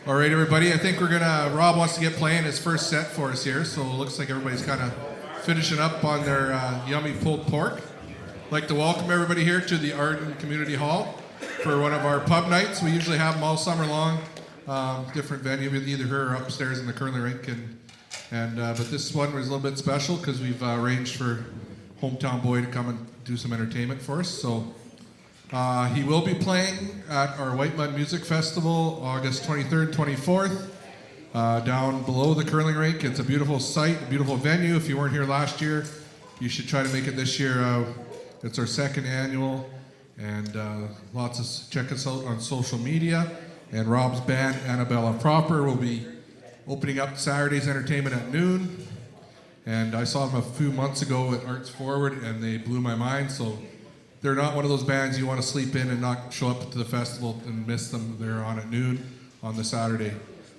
All right, everybody. I think Rob wants to get playing his first set for us here, so it looks like everybody's kind of finishing up on their yummy pulled pork. I'd like to welcome everybody here to the Arden Community Hall for one of our pub nights. We usually have them all summer long, different venue, either here or upstairs in the curling rink. But this one was a little bit special because we've arranged for hometown boy to come and do some entertainment for us. So he will be playing at our White Mud Music Festival August 23rd, 24th, down below the curling rink. It's a beautiful site, a beautiful venue. If you weren't here last year, you should try to make it this year. It's our second annual, and check us out on social media. And Rob's band, Annabella Proper, will be opening up Saturday's entertainment at noon. And I saw them a few months ago at Arts Forward, and they blew my mind. So they're not one of those bands you want to sleep in and not show up to the festival and miss them. They're on at noon on the Saturday.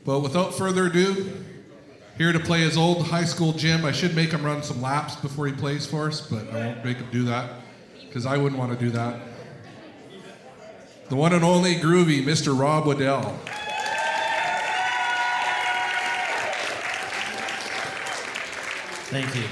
But without further ado, here to play his old high school gym. I should make him run some laps before he plays for us, but I won't make him do that because I wouldn't want to do that. The one and only groovy Mr. Rob Waddell. Thank you.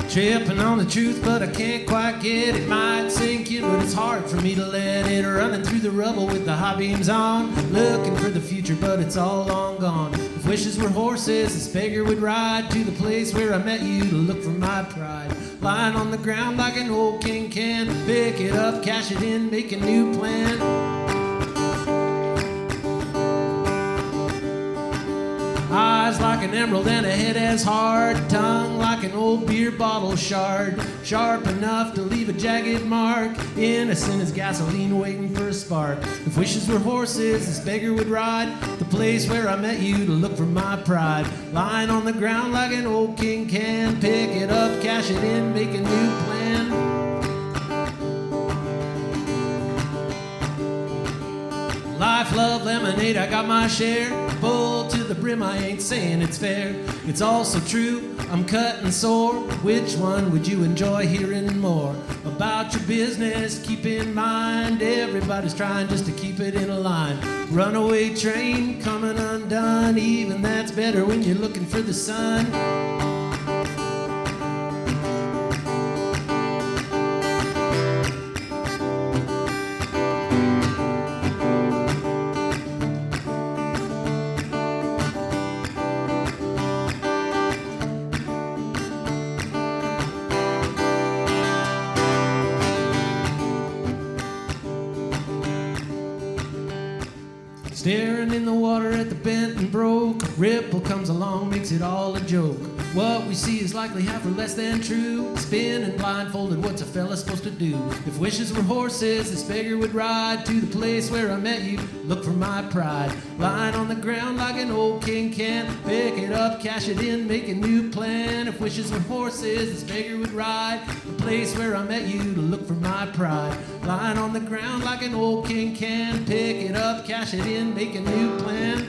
Tripping on the truth, but I can't quite get it. Might sink in, but it's hard for me to let it. Running through the rubble with the high beams on, looking for the future, but it's all long gone. If wishes were horses, this beggar would ride to the place where I met you to look for my pride. Lying on the ground like an old king can, pick it up, cash it in, make a new plan. Eyes like an emerald and a head as hard, tongue like an old beer bottle shard, sharp enough to leave a jagged mark, innocent as gasoline waiting for a spark. If wishes were horses, this beggar would ride the place where I met you to look for my pride. Lying on the ground like an old king can, pick it up, cash it in, make a new plan. Life, love, lemonade, I got my share. Full to the brim, I ain't saying it's fair. It's all so true, I'm cutting sore. Which one would you enjoy hearing more? About your business, keep in mind, everybody's trying just to keep it in a line. Runaway train coming undone, even that's better when you're looking for the sun. Staring in the water at the bent and broke, ripple comes along, makes it all a joke. What we see is likely half or less than true. Spinning blindfolded, what's a fella supposed to do? If wishes were horses, this beggar would ride to the place where I met you, look for my pride. Lying on the ground like an old king can, pick it up, cash it in, make a new plan. If wishes were horses, this beggar would ride the place where I met you to look for my pride. Lying on the ground like an old king can, pick it up, cash it in, make a new plan.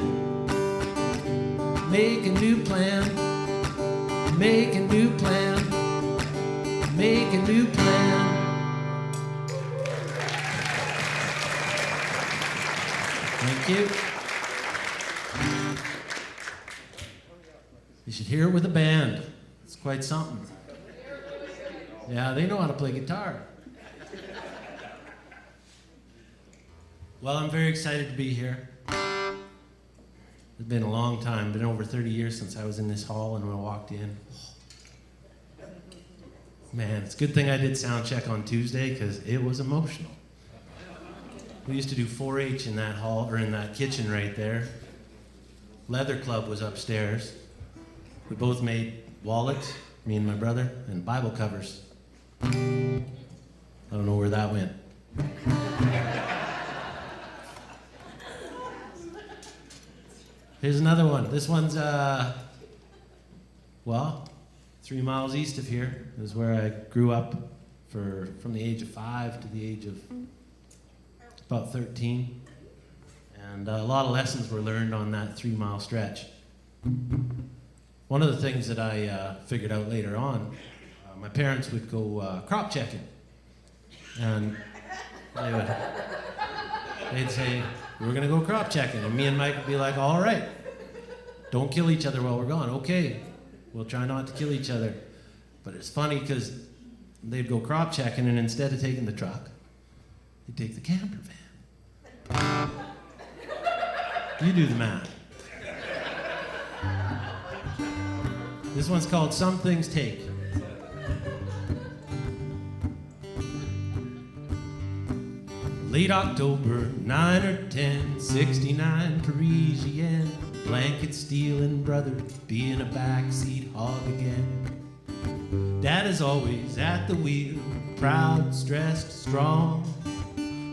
Make a new plan. Make a new plan. Make a new plan. Thank you. You should hear it with a band. It's quite something. Yeah, they know how to play guitar. Well, I'm very excited to be here. It's been a long time, been over 30 years since I was in this hall and when I walked in. Man, it's a good thing I did sound check on Tuesday because it was emotional. We used to do 4-H in that hall, or in that kitchen right there. Leather Club was upstairs. We both made wallets, me and my brother, and Bible covers. I don't know where that went. Here's another one. This one's, 3 miles east of here. It was where I grew up from the age of 5 to the age of about 13. And a lot of lessons were learned on that 3-mile stretch. One of the things that I figured out later on, my parents would go crop checking. And they'd say, we're gonna go crop checking. And me and Mike would be like, all right, don't kill each other while we're gone. Okay, we'll try not to kill each other. But it's funny because they'd go crop checking, and instead of taking the truck, they'd take the camper van. You do the math. This one's called Some Things Take. Late October, 9 or 10, 69 Parisienne. Blanket stealing brother, being a backseat hog again. Dad is always at the wheel, proud, stressed, strong.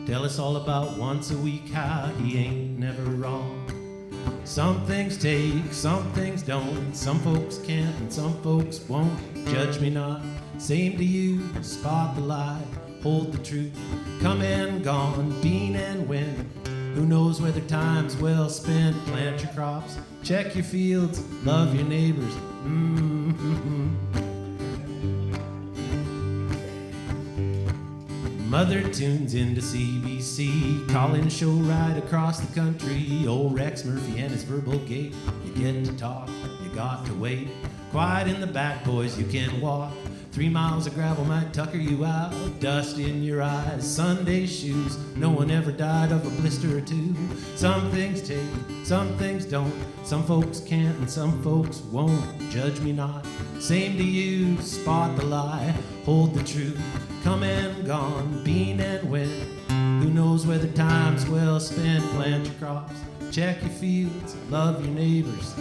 Tell us all about once a week how he ain't never wrong. Some things take, some things don't. Some folks can't and some folks won't. Judge me not, same to you. Spot the lie, hold the truth. Come and gone, been and went. Who knows whether time's well spent? Plant your crops, check your fields, love your neighbors. Mother tunes into CBC, call-in show right across the country. Old Rex Murphy and his verbal gait. You get to talk, you got to wait. Quiet in the back, boys, you can walk. 3 miles of gravel might tucker you out. Dust in your eyes, Sunday shoes. No one ever died of a blister or two. Some things take, some things don't. Some folks can't and some folks won't. Judge me not, same to you. Spot the lie, hold the truth. Come and gone, been and went. Who knows whether time's well spent? Plant your crops, check your fields, love your neighbors.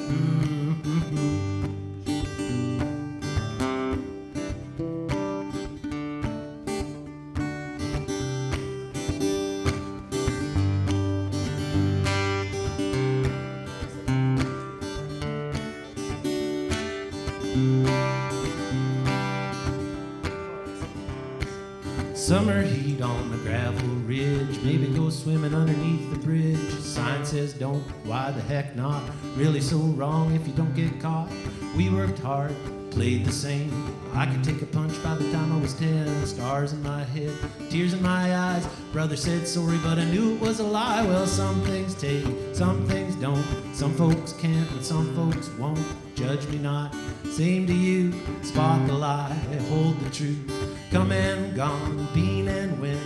Summer heat on the gravel ridge. Maybe go swimming underneath the bridge. Sign says don't, why the heck not? Really so wrong if you don't get caught. We worked hard, played the same. I could take a punch by the time I was 10. Stars in my head, tears in my eyes. Brother said sorry, but I knew it was a lie. Well, some things take, some things don't. Some folks can't and some folks won't. Judge me not, same to you. Spot the lie, hold the truth. Come and gone, been and went.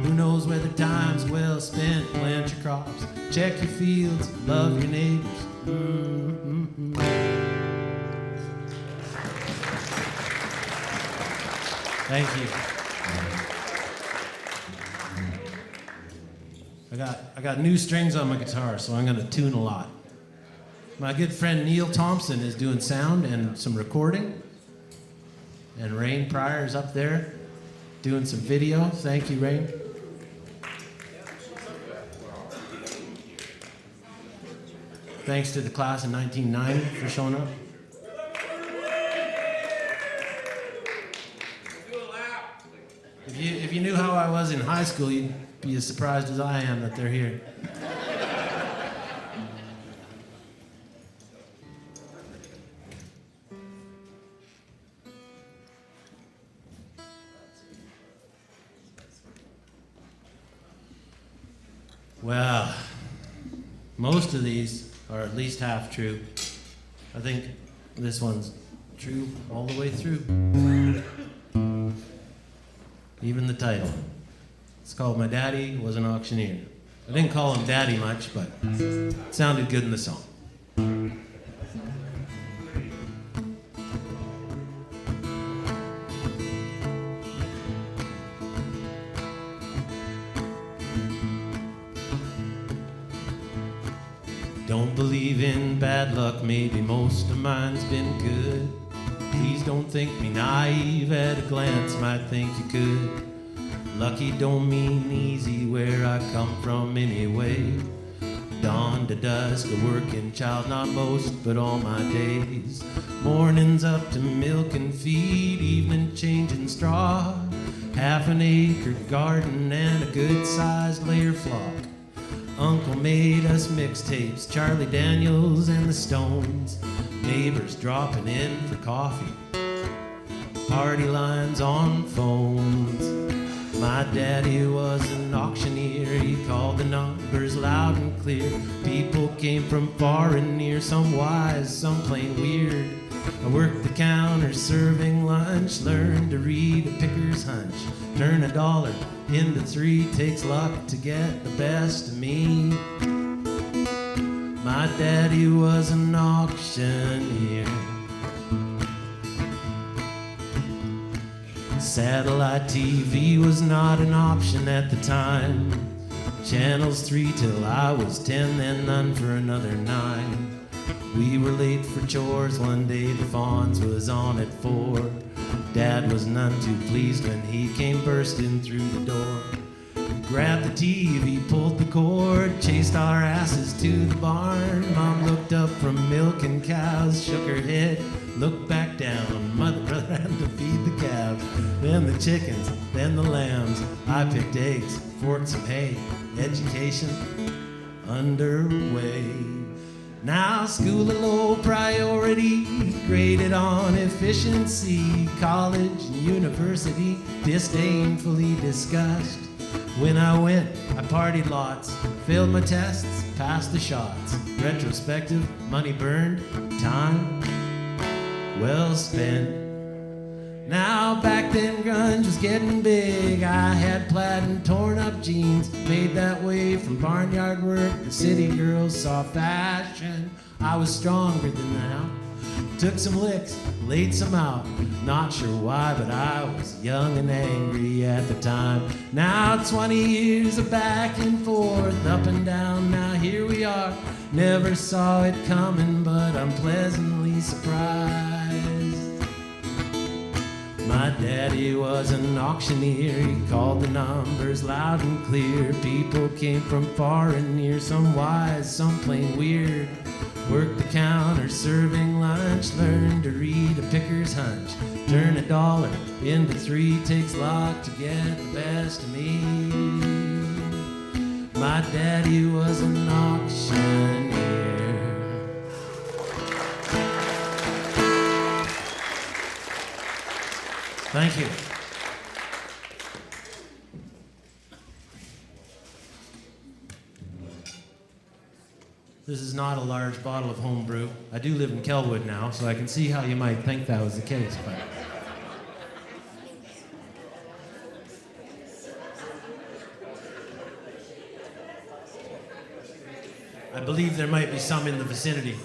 Who knows whether time's well spent? Plant your crops, check your fields, love your neighbors. Thank you. I got new strings on my guitar, so I'm gonna tune a lot. My good friend Neil Thompson is doing sound and some recording. And Rain Pryor is up there doing some video. Thank you, Rain. Thanks to the class in 1990 for showing up. If you knew how I was in high school, you'd be as surprised as I am that they're here. Well, most of these are at least half true. I think this one's true all the way through. Even the title. It's called My Daddy Was an Auctioneer. I didn't call him Daddy much, but it sounded good in the song. Don't believe in bad luck, maybe most of mine's been good. Please don't think me naive, at a glance might think you could. Lucky don't mean easy where I come from anyway. Dawn to dusk, a working child, not most, but all my days. Mornings up to milk and feed, evening changing straw. Half an acre garden and a good-sized layer flock. Uncle made us mixtapes, Charlie Daniels and the Stones. Neighbors dropping in for coffee. Party lines on phones. My daddy was an auctioneer. He called the numbers loud and clear. People came from far and near, some wise, some plain weird. I worked the counter serving lunch, learned to read a picker's hunch. Turn $1 into 3, takes luck to get the best of me. My daddy was an auctioneer. Satellite TV was not an option at the time. Channels 3 till I was 10, then none for another 9. We were late for chores one day, the Fonz was on at 4. Dad was none too pleased when he came bursting through the door. Grabbed the TV, pulled the cord, chased our asses to the barn. Mom looked up from milking cows, shook her head, looked back down. Mother ran to feed the calves, then the chickens, then the lambs. I picked eggs, forked some hay, education underway. Now school a low priority, graded on efficiency. College and university, disdainfully discussed. When I went, I partied lots, failed my tests, passed the shots. Retrospective, money burned, time well spent. Now back then grunge was getting big. I had plaid and torn up jeans, made that way from barnyard work. The city girls saw fashion. I was stronger than now. Took some licks, laid some out. Not sure why, but I was young and angry at the time. Now 20 years of back and forth, up and down, now here we are. Never saw it coming, but I'm pleasantly surprised. My daddy was an auctioneer. He called the numbers loud and clear. People came from far and near, some wise, some plain weird. Worked the counter serving lunch, learned to read a picker's hunch. Turn $1 into 3, takes luck to get the best of me. My daddy was an auctioneer. Thank you. This is not a large bottle of homebrew. I do live in Kelwood now, so I can see how you might think that was the case, but... I believe there might be some in the vicinity.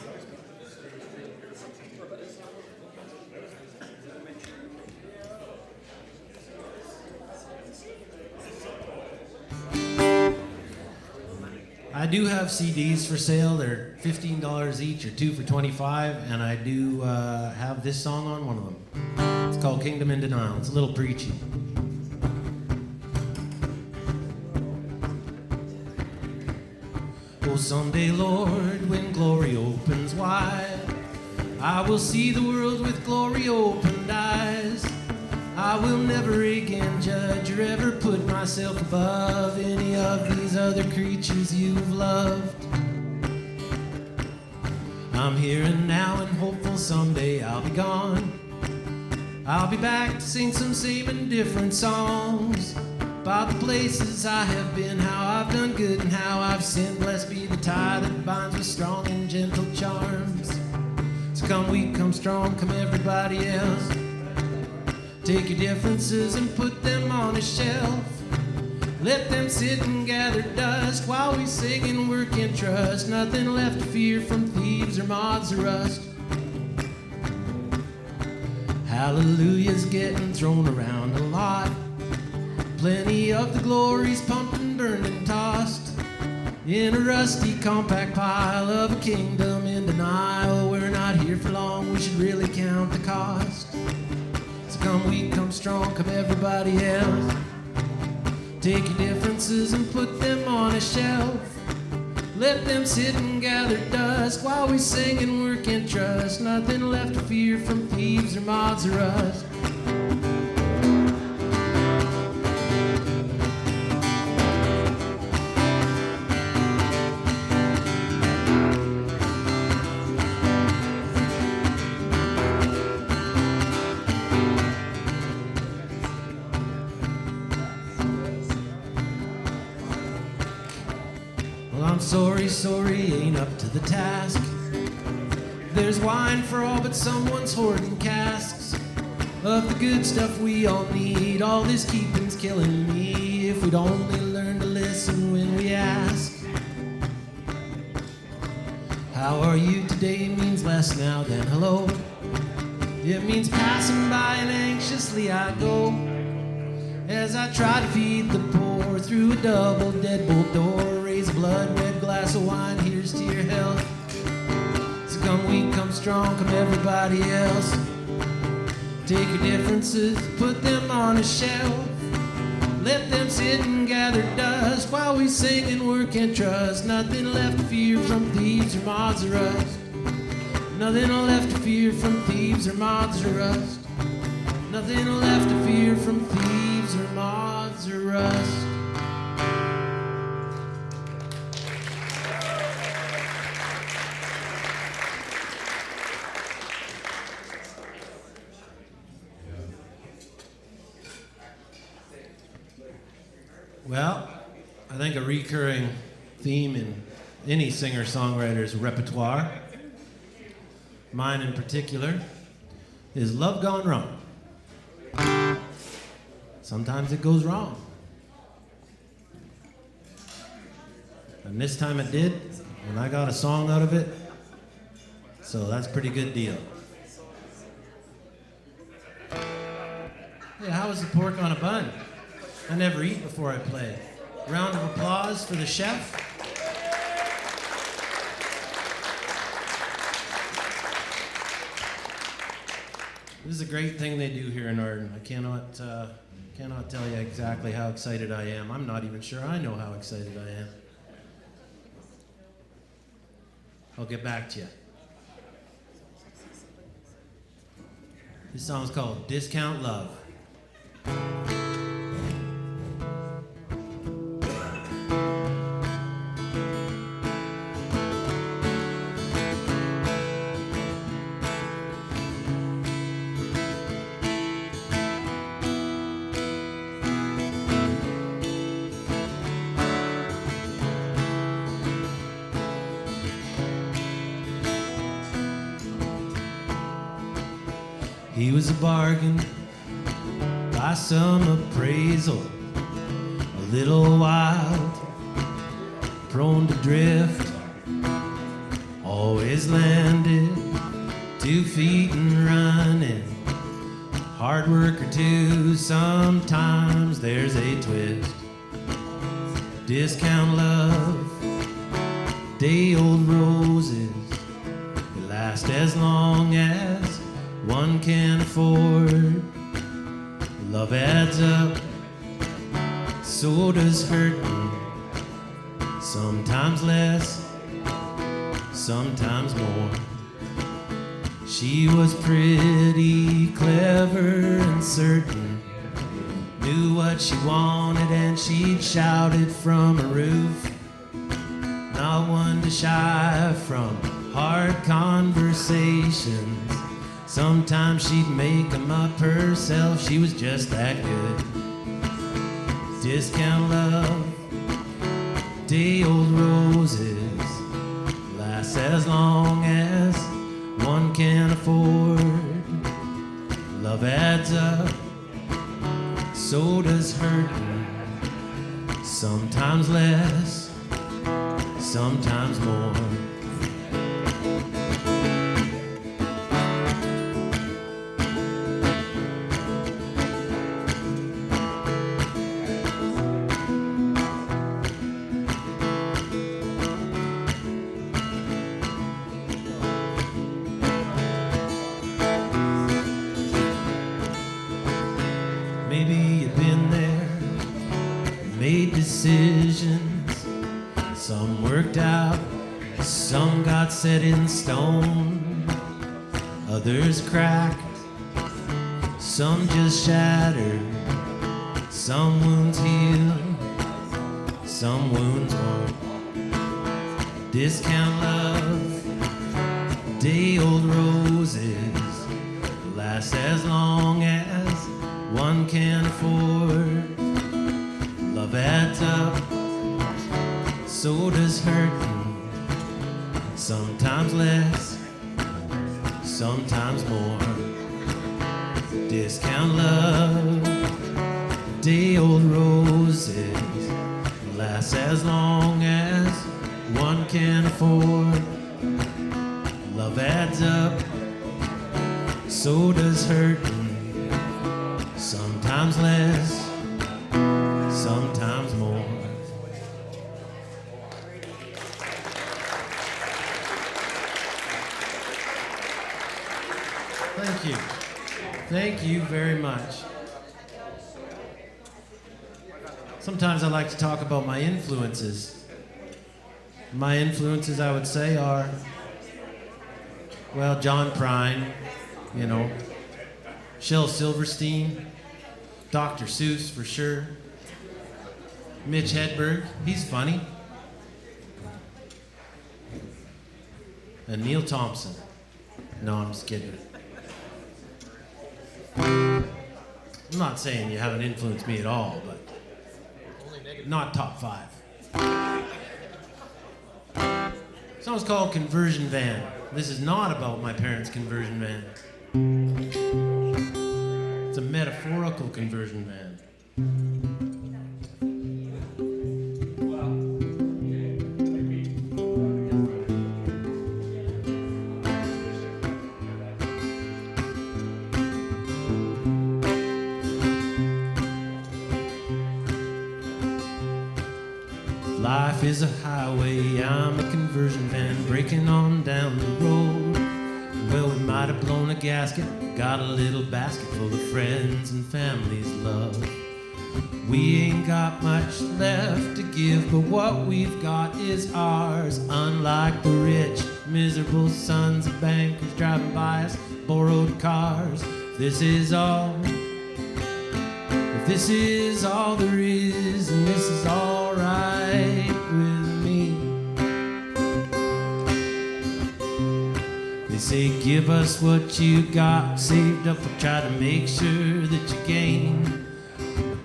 I do have CDs for sale. They're $15 each or 2 for $25, and I do have this song on one of them. It's called Kingdom in Denial. It's a little preachy. Oh, someday, Lord, when glory opens wide, I will see the world with glory-opened eyes. I will never again judge or ever put myself above any of these other creatures you've loved. I'm here and now and hopeful someday I'll be gone. I'll be back to sing some same and different songs about the places I have been, how I've done good and how I've sinned. Blessed be the tie that binds with strong and gentle charms. So come weak, come strong, come everybody else. Take your differences and put them on a shelf. Let them sit and gather dust while we sing and work in trust. Nothing left to fear from thieves or moths or rust. Hallelujah's getting thrown around a lot. Plenty of the glories pumped and burned and tossed in a rusty compact pile of a kingdom in denial. We're not here for long, we should really count the cost. Come weak, come strong, come everybody else. Take your differences and put them on a shelf. Let them sit and gather dust while we sing and work and trust. Nothing left to fear from thieves or moths or rust. Well, I'm sorry, ain't up to the task. There's wine for all, but someone's hoarding casks of the good stuff we all need. All this keeping's killing me. If we'd only learn to listen when we ask. How are you today means less now than hello. It means passing by and anxiously I go as I try to feed the poor through a double deadbolt door. Raise a blood red glass of wine, here's to your health. So come weak, come strong, come everybody else. Take your differences, put them on a shelf. Let them sit and gather dust while we sing and work and trust. Nothing left to fear from thieves or moths or rust. Nothing left to fear from thieves or moths or rust. Nothing left to fear from thieves or moths or rust. Well, I think a recurring theme in any singer-songwriter's repertoire, mine in particular, is love gone wrong. Sometimes it goes wrong. And this time it did, and I got a song out of it, so that's a pretty good deal. Hey, how was the pork on a bun? I never eat before I play. Round of applause for the chef. This is a great thing they do here in Arden. I cannot tell you exactly how excited I am. I'm not even sure I know how excited I am. I'll get back to you. This song's called Discount Love. He was a bargain by some appraisal, a little wild, prone to drift, always landed 2 feet and running, hard worker too, sometimes there's a twist. Discount love, day-old roses, they last as long as one can afford. Love adds up, so does hurting. Sometimes less, sometimes more. She was pretty clever and certain, knew what she wanted and she'd shout it from a roof. Not one to shy from hard conversations. Sometimes she'd make them up herself, she was just that good. Discount love, day-old roses, last as long as one can afford. Love adds up, so does hurting. Sometimes less, sometimes more. Maybe you've been there, made decisions, some worked out, Some got set in stone, others cracked, some just shattered, some wounds heal, some wounds won't. Discount love, day-old roses, last as long as one can afford. Love adds up, so does hurting, sometimes less, sometimes more. Discount love, day-old roses, last as long as one can afford. Love adds up, so does hurting, sometimes less, sometimes more. Thank you. Thank you very much. Sometimes I like to talk about my influences. My influences, I would say, are, well, John Prine, you know, Shel Silverstein, Dr. Seuss for sure, Mitch Hedberg, he's funny, and Neil Thompson. No, I'm just kidding. I'm not saying you haven't influenced me at all, but not top 5. Song's called Conversion Van. This is not about my parents' conversion van. It's a metaphorical conversion van. Life is a highway, I'm a conversion van breaking on down the road. Well, we might have blown a gasket, got a little basket full of friends and family's love. We ain't got much left to give, but what we've got is ours. Unlike the rich, miserable sons of bankers driving by us, borrowed cars. This is all, if this is all there is, and this is all right with me. They say give us what you got saved up, but try to make sure that you gain.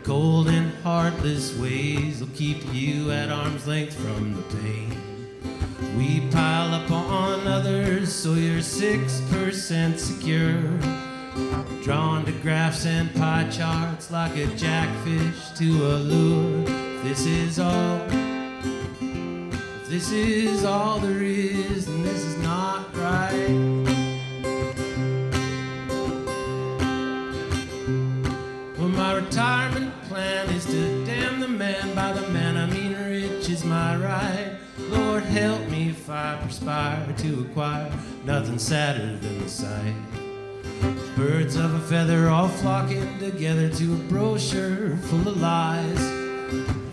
Cold and heartless ways will keep you at arm's length from the pain. We pile up on others so you're 6% secure, drawn to graphs and pie charts like a jackfish to a lure. This is all, if this is all there is, then this is not right. Well, my retirement plan is to damn the man. By the man I mean rich is my right. Lord help me if I perspire to acquire nothing sadder than the sight. Birds of a feather all flocking together to a brochure full of lies.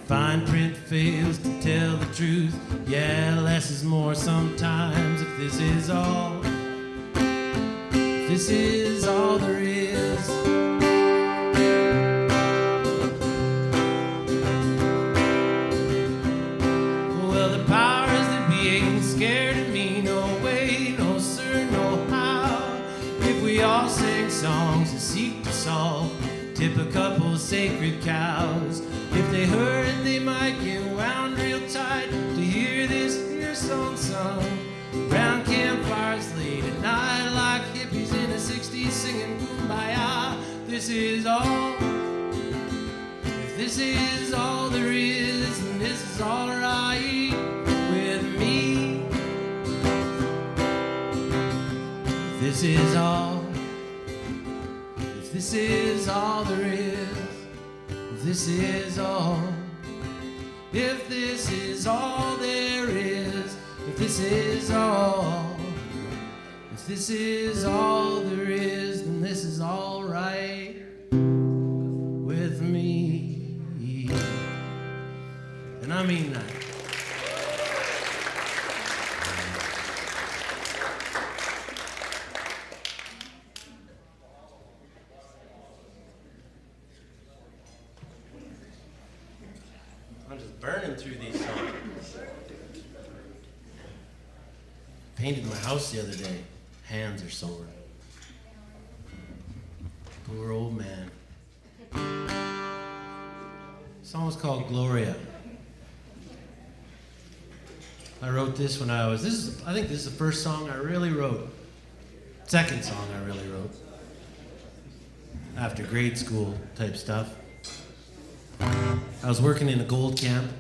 Fine print fails to tell the truth. Yeah, less is more sometimes. If this is all, if this is all there is. Well, the powers that be ain't scared of me. No way, no sir, no how. If we all sing songs and seek to solve, tip a couple sacred cows. If they heard, they might get wound real tight to hear this here song sung round campfires late at night like hippies in the 60s singing Kumbaya. This is all, if this is all there is, then this is all right with me. If this is all, if this is all there is, if this is all, if this is all there is, if this is all, if this is all there is, then this is all right with me. And I mean that. burning through these songs. Painted my house the other day. Hands are sore. Poor old man. This song was called Gloria. I wrote this when I think this is the first song I really wrote. Second song I really wrote. After grade school type stuff. I was working in a gold camp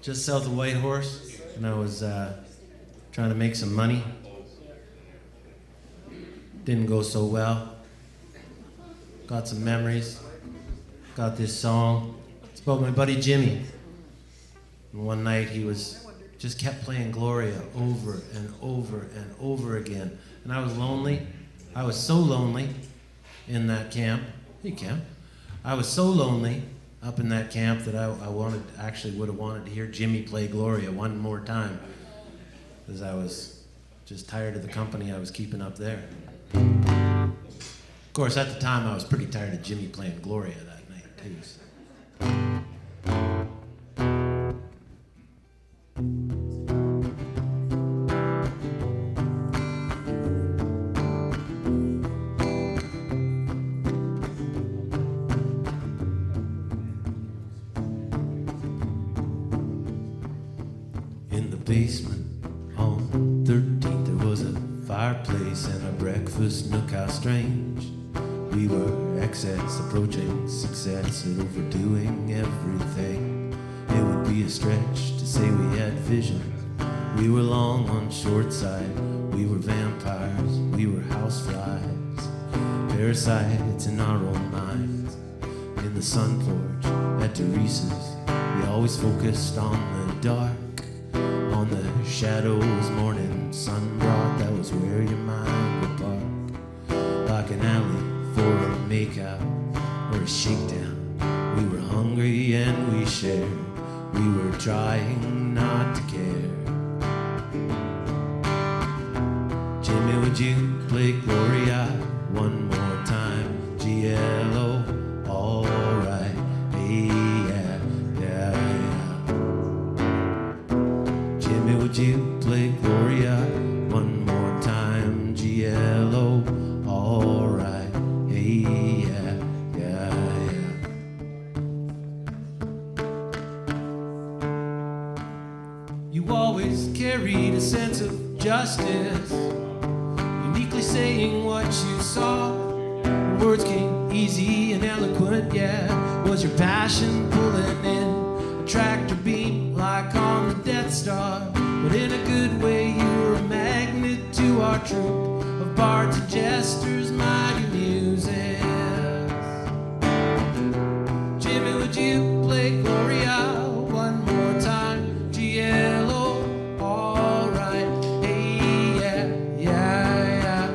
just south of Whitehorse, and I was trying to make some money. Didn't go so well. Got some memories. Got this song. It's about my buddy Jimmy. And one night he just kept playing Gloria over and over and over again. And I was lonely. I was so lonely in that camp. Hey, camp. I was so lonely up in that camp that I would have wanted to hear Jimmy play Gloria one more time, because I was just tired of the company I was keeping up there. Of course, at the time I was pretty tired of Jimmy playing Gloria that night too. So. Basement on 13th there was a fireplace and a breakfast nook. How strange. We were excess approaching success and overdoing everything. It would be a stretch to say we had vision. We were long on short side. We were vampires. We were houseflies. Parasites in our own minds. In the sun porch at Teresa's, we always focused on the dark. On the shadows morning sun brought, that was where your mind would park. Like an alley for a makeout or a shakedown. We were hungry and we shared. We were trying not to care. Jimmy, would you play Gloria one more time? GLO, alright, hey, yeah, yeah, yeah. Jimmy, would you play Gloria one more time? GLO, alright, hey, yeah, yeah, yeah. You always carried a sense of justice, uniquely saying what you saw. Words came easy and eloquent, yeah. Was your passion pulling in a tractor beam like on the Death Star? But in a good way, you were a magnet to our troupe of bards and jesters, mighty muses. Jimmy, would you play Gloria one more time? GLO, alright, hey, yeah, yeah, yeah.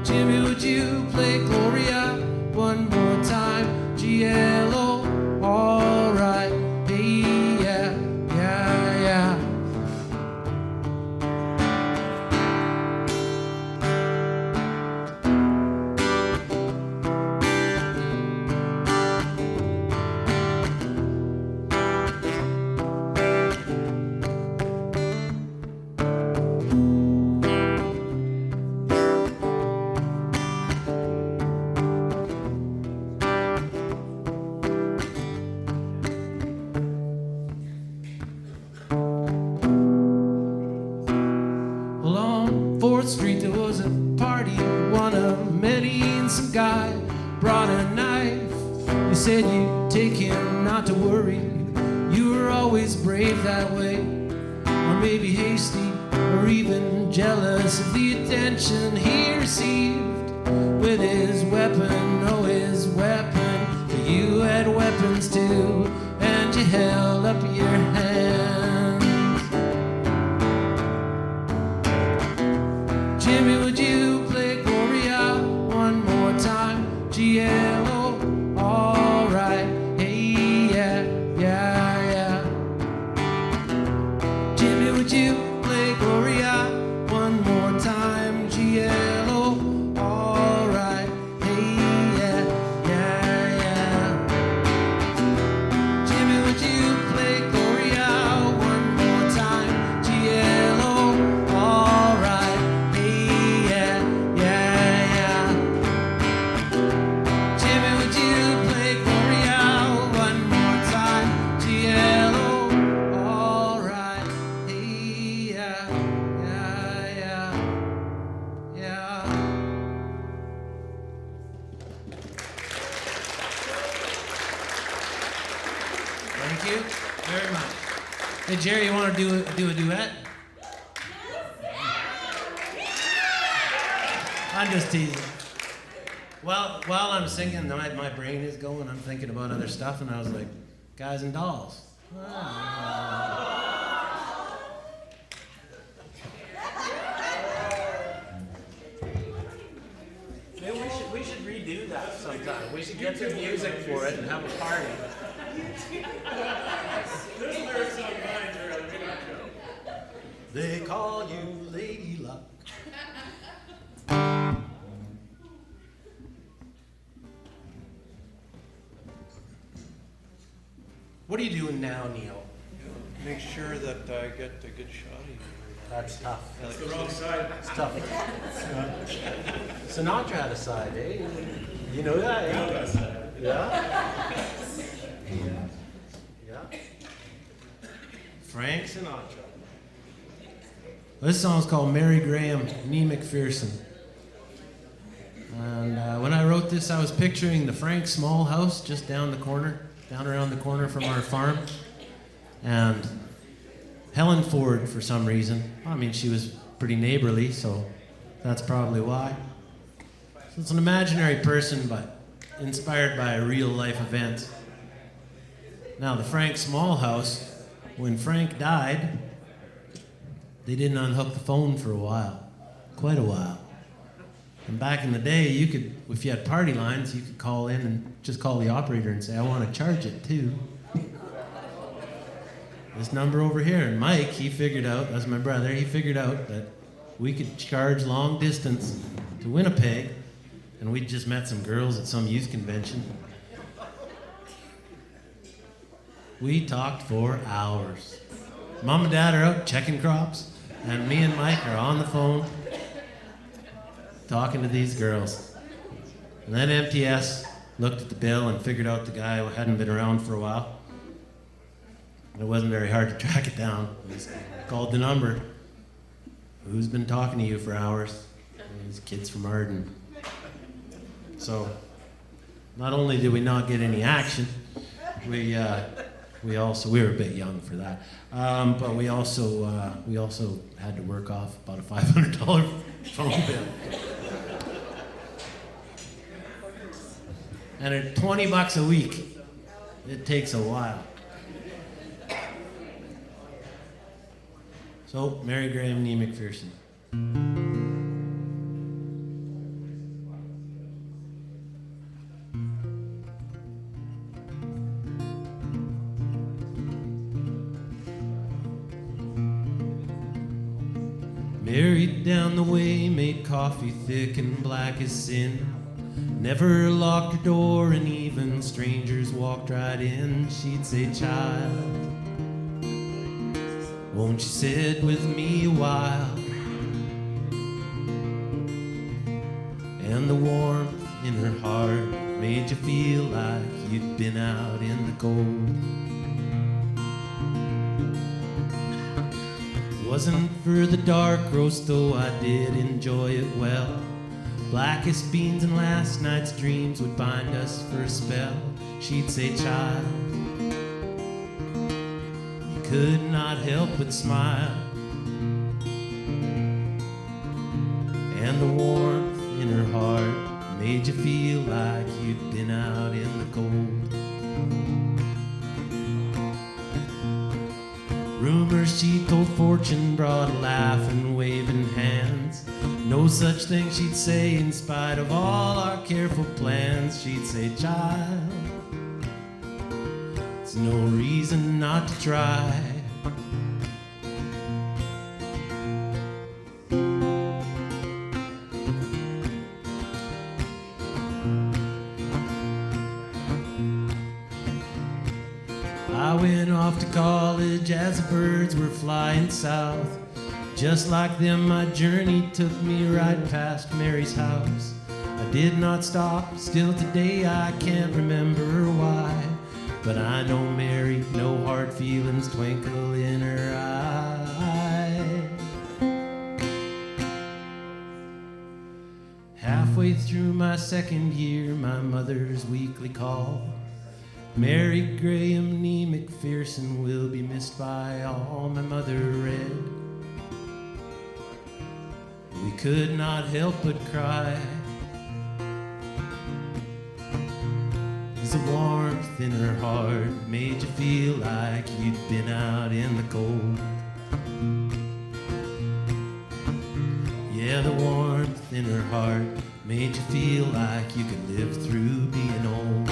Jimmy, would you play Gloria one more time? GLO, alright, hey, yeah, yeah, yeah. Along 4th Street there was a party, one of many, and some guy brought a knife. You said you'd take him, not to worry. You were always brave that way, or maybe hasty, or even jealous of the attention he received with his weapon, oh his weapon. But you had weapons too, and you held up your hand. Jimmy, would you play Gloria one more time? GLO, alright, hey, yeah, yeah, yeah. Jimmy, would you play Gloria one more time? GLO, alright, hey, yeah, yeah, yeah. Hey, Jerry, you want to do a duet? I'm just teasing. Well, while I'm singing, my brain is going. I'm thinking about other stuff, and I was like, guys and dolls. Maybe we should redo that sometime. We should get some music for it and have a party. There's lyrics on mine, Gerald. We don't know. They call you Lady Luck. What are you doing now, Neil? Make sure that I get a good shot of you. That's tough. It's the wrong side. It's tough. Sinatra had a side, eh? You know that, eh? Yeah? Yeah. Frank Sinatra. This song's called Mary Graham, Nee McPherson. And when I wrote this, I was picturing the Frank Small house just down around the corner from our farm. And Helen Ford, for some reason, I mean, she was pretty neighborly, so that's probably why. So it's an imaginary person, but inspired by a real life event. Now, the Frank Small house, when Frank died, they didn't unhook the phone for a while, quite a while. And back in the day, you could, if you had party lines, you could call in and just call the operator and say, I want to charge it too. This number over here. And Mike, he figured out, that's my brother, he figured out that we could charge long distance to Winnipeg, and we'd just met some girls at some youth convention. We talked for hours. Mom and Dad are out checking crops, and me and Mike are on the phone talking to these girls. And then MTS looked at the bill and figured out the guy hadn't been around for a while. And it wasn't very hard to track it down. He called the number. Who's been talking to you for hours? These kids from Arden. So, not only did we not get any action, we were a bit young for that, but we also had to work off about a $500 phone bill. And at $20 a week, it takes a while. So, Mary Graham, Nee McPherson. Married down the way, made coffee thick and black as sin. Never locked her door, and even strangers walked right in. She'd say, child, won't you sit with me a while? And the warmth in her heart made you feel like you'd been out in the cold. Wasn't for the dark roast, though I did enjoy it well. Blackest beans and last night's dreams would bind us for a spell. She'd say, child, you could not help but smile. And the warmth in her heart made you feel like you'd been out in the cold. Rumors she told fortune brought a laugh and waving hands. No such thing she'd say in spite of all our careful plans. She'd say, child, it's no reason not to try. I went off to college as the birds were flying south. Just like them, my journey took me right past Mary's house. I did not stop, still today I can't remember why. But I know Mary, no hard feelings twinkle in her eye. Halfway through my second year, my mother's weekly call Mary Graham, Nee McPherson will be missed by all my mother read. We could not help but cry as the warmth in her heart made you feel like you'd been out in the cold. Yeah, the warmth in her heart made you feel like you could live through being old.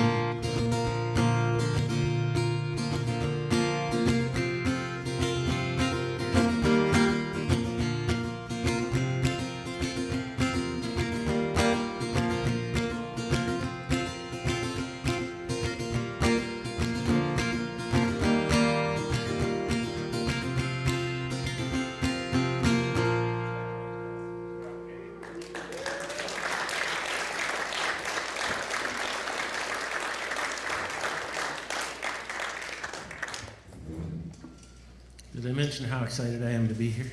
Did I mention how excited I am to be here?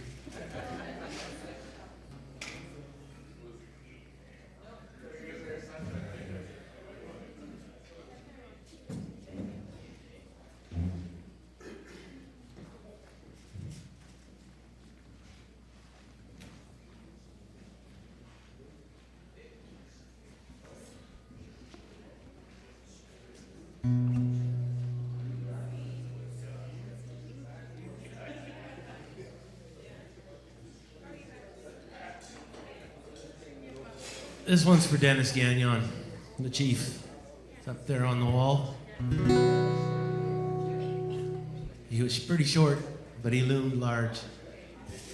This one's for Dennis Gagnon, the chief. It's up there on the wall. He was pretty short, but he loomed large.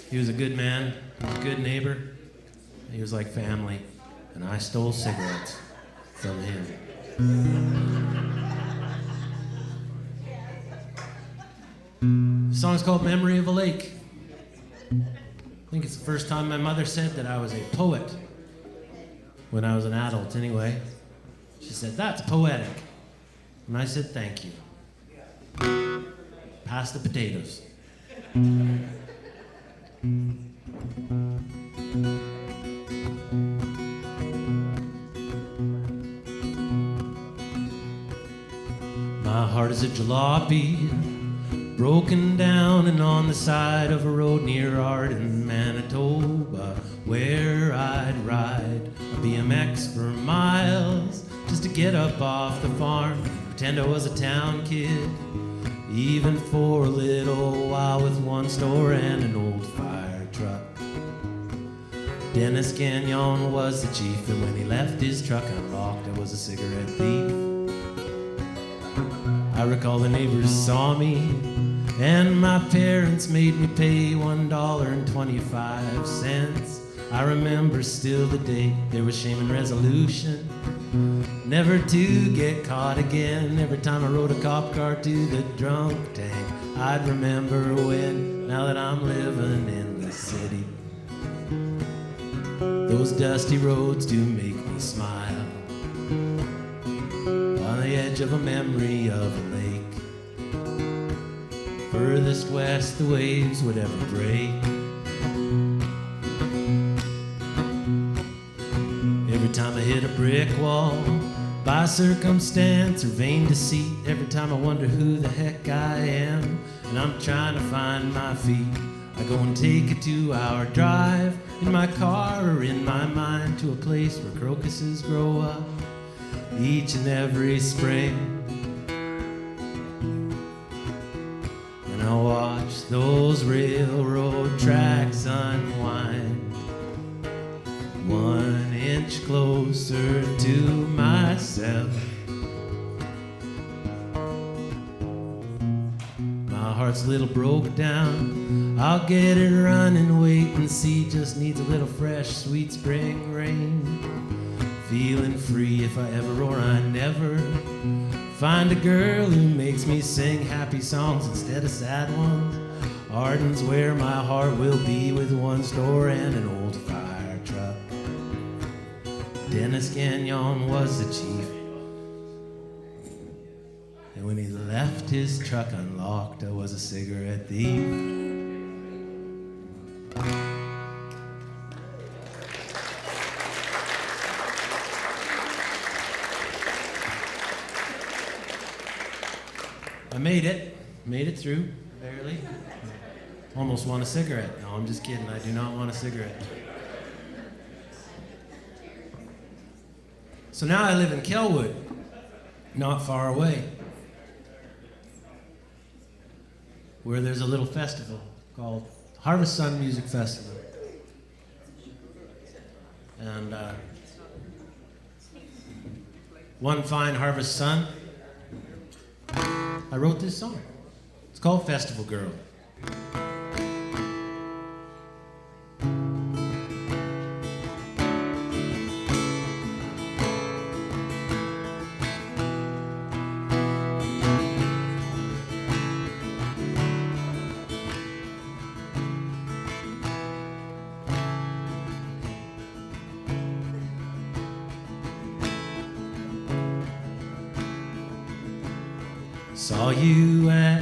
He was a good man, a good neighbor. He was like family, and I stole cigarettes from him. The song's called Memory of a Lake. I think it's the first time my mother said that I was a poet. When I was an adult, anyway. She said, "That's poetic." And I said, "Thank you." Pass the potatoes. My heart is a jalopy, broken down and on the side of a road near Arden, Manitoba, where I'd ride a BMX for miles just to get up off the farm, pretend I was a town kid, even for a little while, with one store and an old fire truck. Dennis Gagnon was the chief, and when he left his truck unlocked, I was a cigarette thief. I recall the neighbors saw me, and my parents made me pay $1.25. I remember still the day there was shame and resolution, never to get caught again. Every time I rode a cop car to the drunk tank, I'd remember when, now that I'm living in the city, those dusty roads do make me smile. On the edge of a memory of a lake, furthest west the waves would ever break. Every time I hit a brick wall, by circumstance or vain deceit, every time I wonder who the heck I am, and I'm trying to find my feet, I go and take a 2-hour drive in my car or in my mind to a place where crocuses grow up each and every spring. And I watch those railroad tracks unwind, 1 inch closer to myself. My heart's a little broke down, I'll get it running, wait and see, just needs a little fresh sweet spring rain. Feeling free if I ever or I never find a girl who makes me sing happy songs instead of sad ones. Arden's where my heart will be, with one store and an old fire truck. Dennis Gagnon was the chief, and when he left his truck unlocked, I was a cigarette thief. I made it through, barely. Almost want a cigarette. No, I'm just kidding. I do not want a cigarette. So now I live in Kelwood, not far away, where there's a little festival called Harvest Sun Music Festival. And one fine harvest sun, I wrote this song. It's called Festival Girl. Saw you at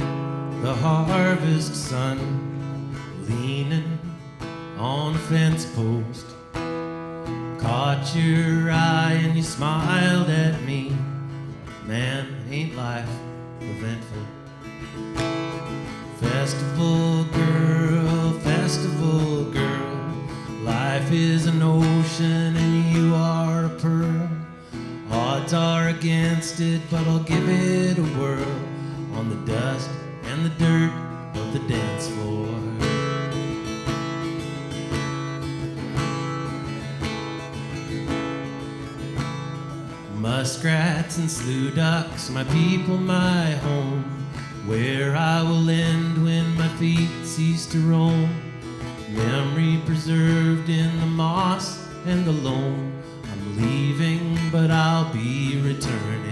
the harvest sun, leaning on a fence post. Caught your eye and you smiled at me. Man, ain't life eventful? Festival girl, life is an ocean and you are a pearl. Odds are against it, but I'll give it a whirl on the dust and the dirt of the dance floor. Muskrats and slough ducks, my people, my home, where I will end when my feet cease to roam. Memory preserved in the moss and the loam. I'm leaving, but I'll be returning.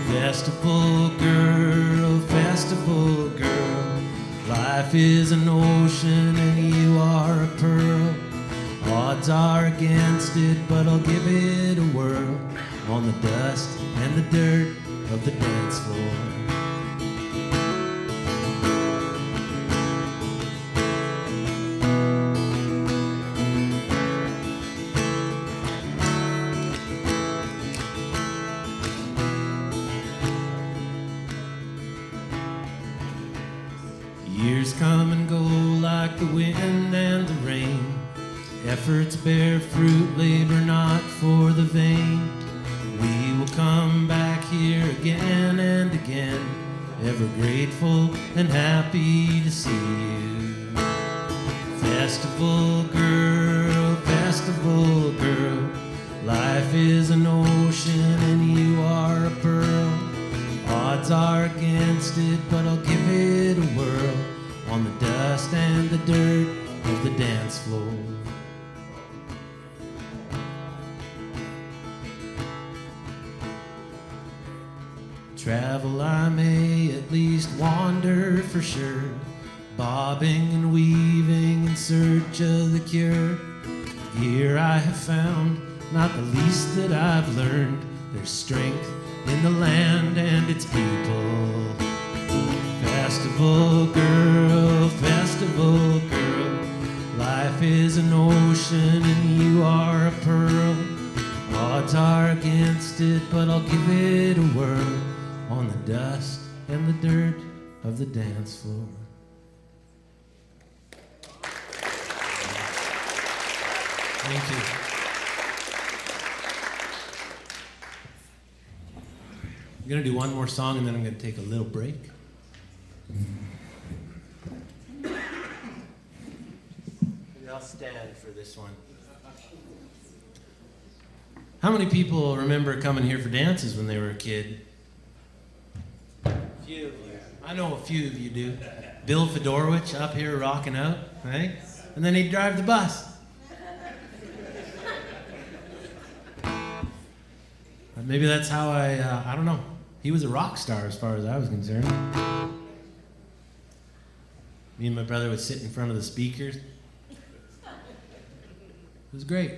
Festival girl, life is an ocean and you are a pearl. Odds are against it, but I'll give it a whirl on the dust and the dirt of the dance floor. Years come and go like the wind and the rain. Efforts bear fruit, labor not for the vain. We will come back here again and again, ever grateful and happy to see you. Festival girl, life is an ocean and you are a pearl. Odds are against it, but I'll give it a whirl on the dust and the dirt of the dance floor. Travel I may, at least wander for sure, bobbing and weaving in search of the cure. Here I have found not the least that I've learned. There's strength in the land and its people. Festival girl, life is an ocean and you are a pearl. Odds are against it, but I'll give it a whirl on the dust and the dirt of the dance floor. Thank you. I'm going to do one more song and then I'm going to take a little break. Maybe I'll stand for this one. How many people remember coming here for dances when they were a kid? A few of you. I know a few of you do. Bill Fedorowicz up here rocking out, right? And then he'd drive the bus. Maybe that's how I don't know. He was a rock star as far as I was concerned. Me and my brother would sit in front of the speakers. It was great.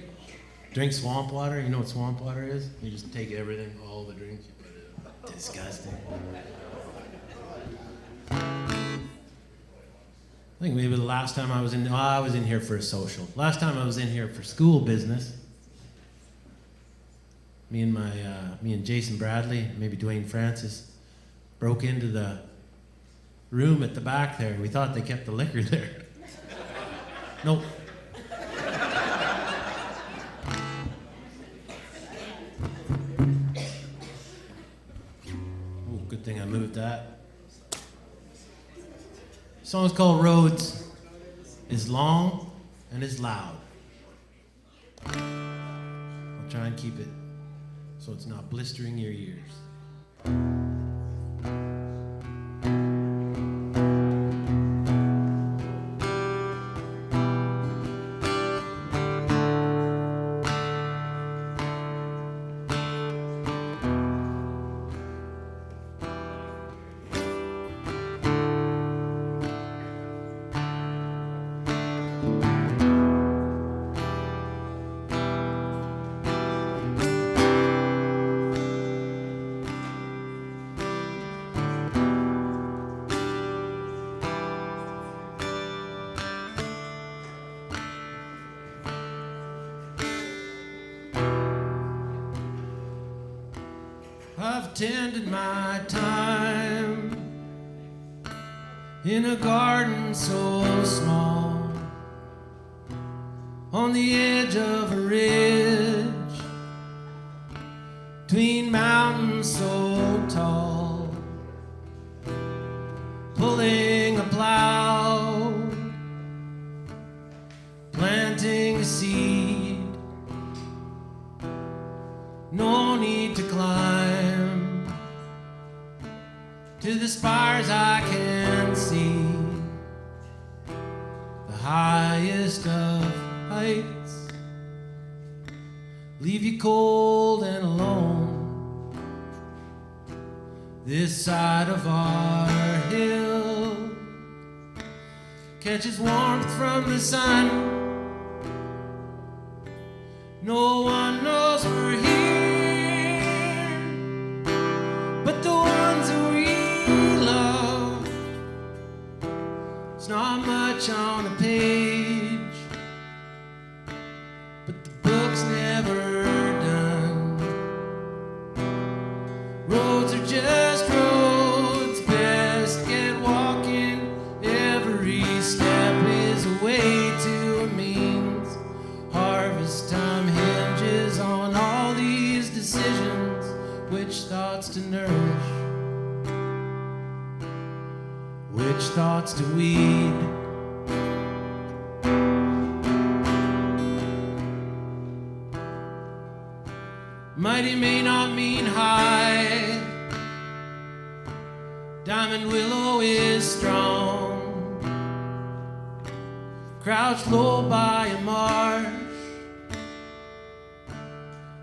Drink swamp water. You know what swamp water is? You just take everything, all the drinks, you put it in. Disgusting. I think maybe the last time I was in here for a social. Last time I was in here for school business. Me and Jason Bradley, maybe Dwayne Francis, broke into the room at the back there. We thought they kept the liquor there. Nope. Oh, good thing I moved that. The song's called Roads. Is long and is loud. I'll try and keep it so it's not blistering your ears. I've tended my time in a garden so small, on the edge of a ridge, between mountains so tall, pulling a plow, planting a seed. No need to climb to the spires I can see, the highest of heights leave you cold and alone. This side of our hill catches warmth from the sun. No one knows we're here, but the ones that we love. It's not much on a page, but the book's never done. Roads are just roads, best get walking. Every step is a way to a means. Harvest time hinges on all these decisions. Which thoughts to nourish, which thoughts to weed. Mighty may not mean high, diamond willow is strong, crouched low by a marsh,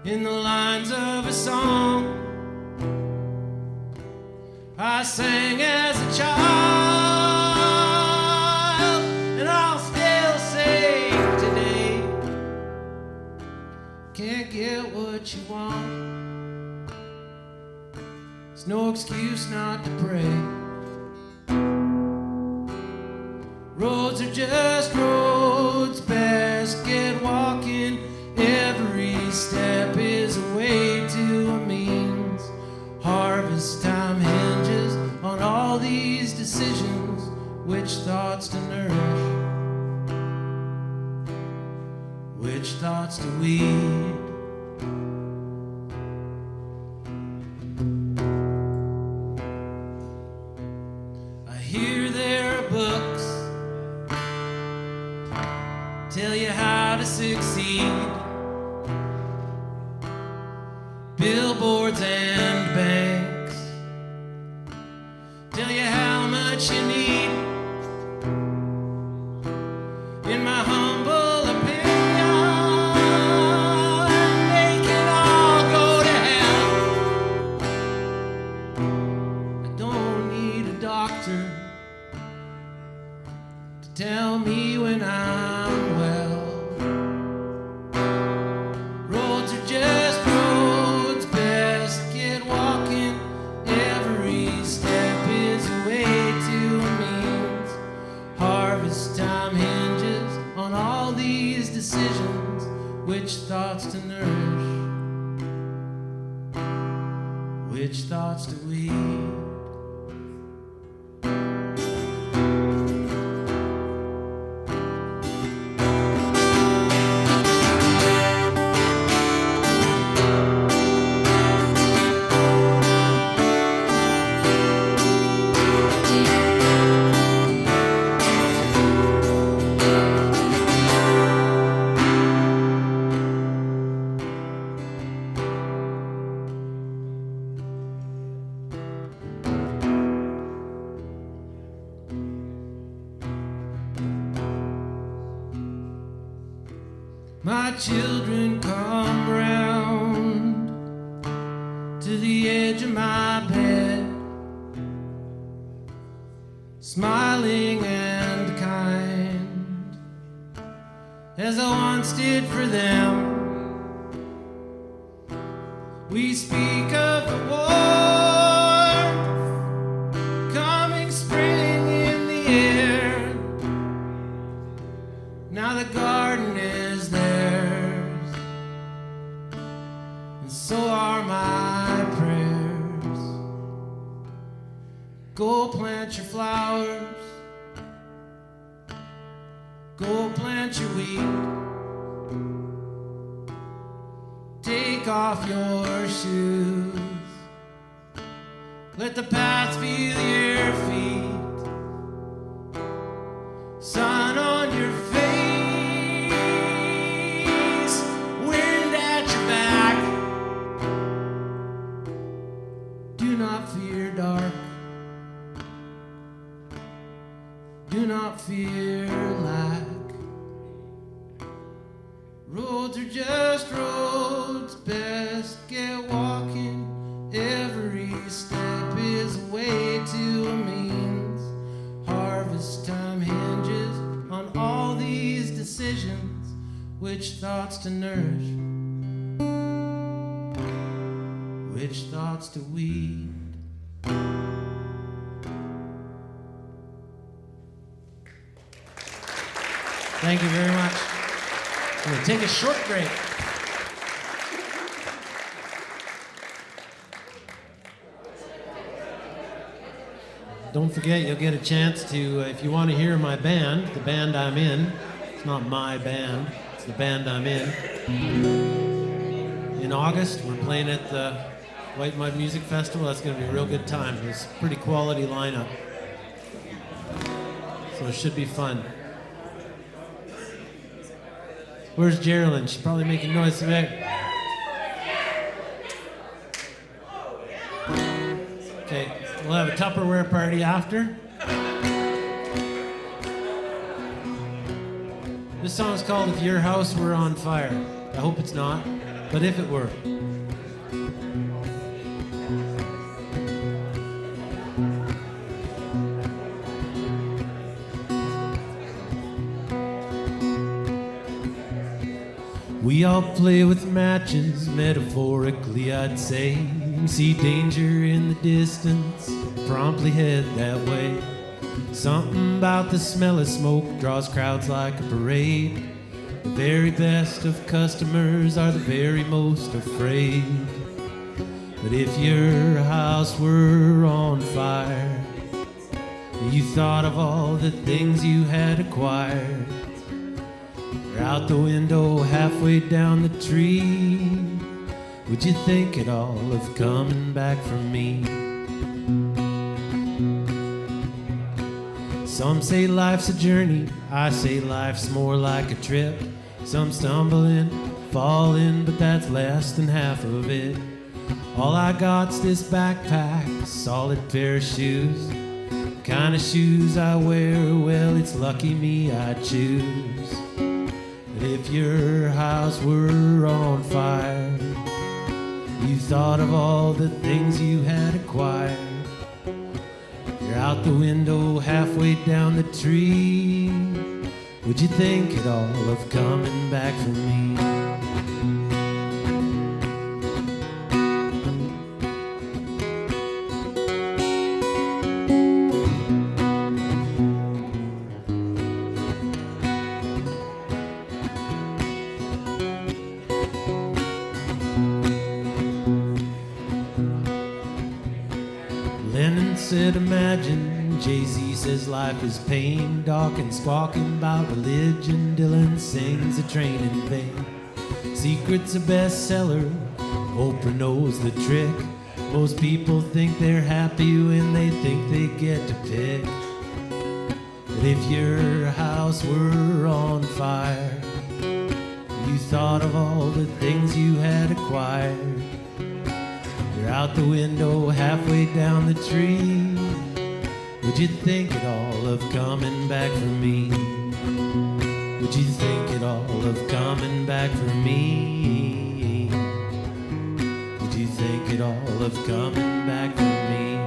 in the lines of a song I sang as a child, and I'll still sing today. Can't get what you want, it's no excuse not to pray. Roads are just roads, best get walking. Every step is a way to a means. Harvest time hinges on all these decisions. Which thoughts to nourish, which thoughts to weed. I hear there are books tell you how to succeed, billboards and banks tell you how much you need. In my humble opinion, make it all go to hell. I don't need a doctor to tell me when I'm well. Roads are just roads, best get walking. Every step is a way to a means. Harvest time hinges on all these decisions. Which thoughts to nourish, which thoughts to weed. My children come round to the edge of my bed, smiling and kind, as I once did for them. We speak of the warmth, coming spring in the air. Now the garden is theirs, and so are my prayers. Go plant your flowers, go plant your wheat. Take off your shoes, let the paths feel your feet. Sun on your face, wind at your back. Do not fear dark, do not fear lack. Roads are just roads, best get walking. Every step is a way to a means. Harvest time hinges on all these decisions. Which thoughts to nourish, which thoughts to weed. Thank you very much. We're going to take a short break. Don't forget, you'll get a chance to, if you want to hear my band, the band I'm in. It's not my band, it's the band I'm in. In August, we're playing at the White Mud Music Festival. That's going to be a real good time. It's a pretty quality lineup. So it should be fun. Where's Geraldine? She's probably making noise today. Okay, we'll have a Tupperware party after. This song's called If Your House Were on Fire. I hope it's not, but if it were. We all play with matches, metaphorically I'd say. We see danger in the distance, promptly head that way. Something about the smell of smoke draws crowds like a parade. The very best of customers are the very most afraid. But if your house were on fire, you thought of all the things you had acquired. You're out the window halfway down the tree. Would you think at all of coming back from me? Some say life's a journey, I say life's more like a trip. Some stumbling, falling, but that's less than half of it. All I got's this backpack, a solid pair of shoes. The kind of shoes I wear, well, it's lucky me I choose. But if your house were on fire, you thought of all the things you had acquired. You're out the window halfway down the tree. Would you think at all of coming back from me? Said imagine, Jay-Z says life is pain. Dawkins squawking about religion, Dylan sings a train in vain. Secret's a bestseller, Oprah knows the trick. Most people think they're happy when they think they get to pick. But if your house were on fire, you thought of all the things you had acquired. You're out the window halfway down the tree. Would you think at all of coming back from me? Would you think at all all of coming back for me? Did you think at all of coming back for me?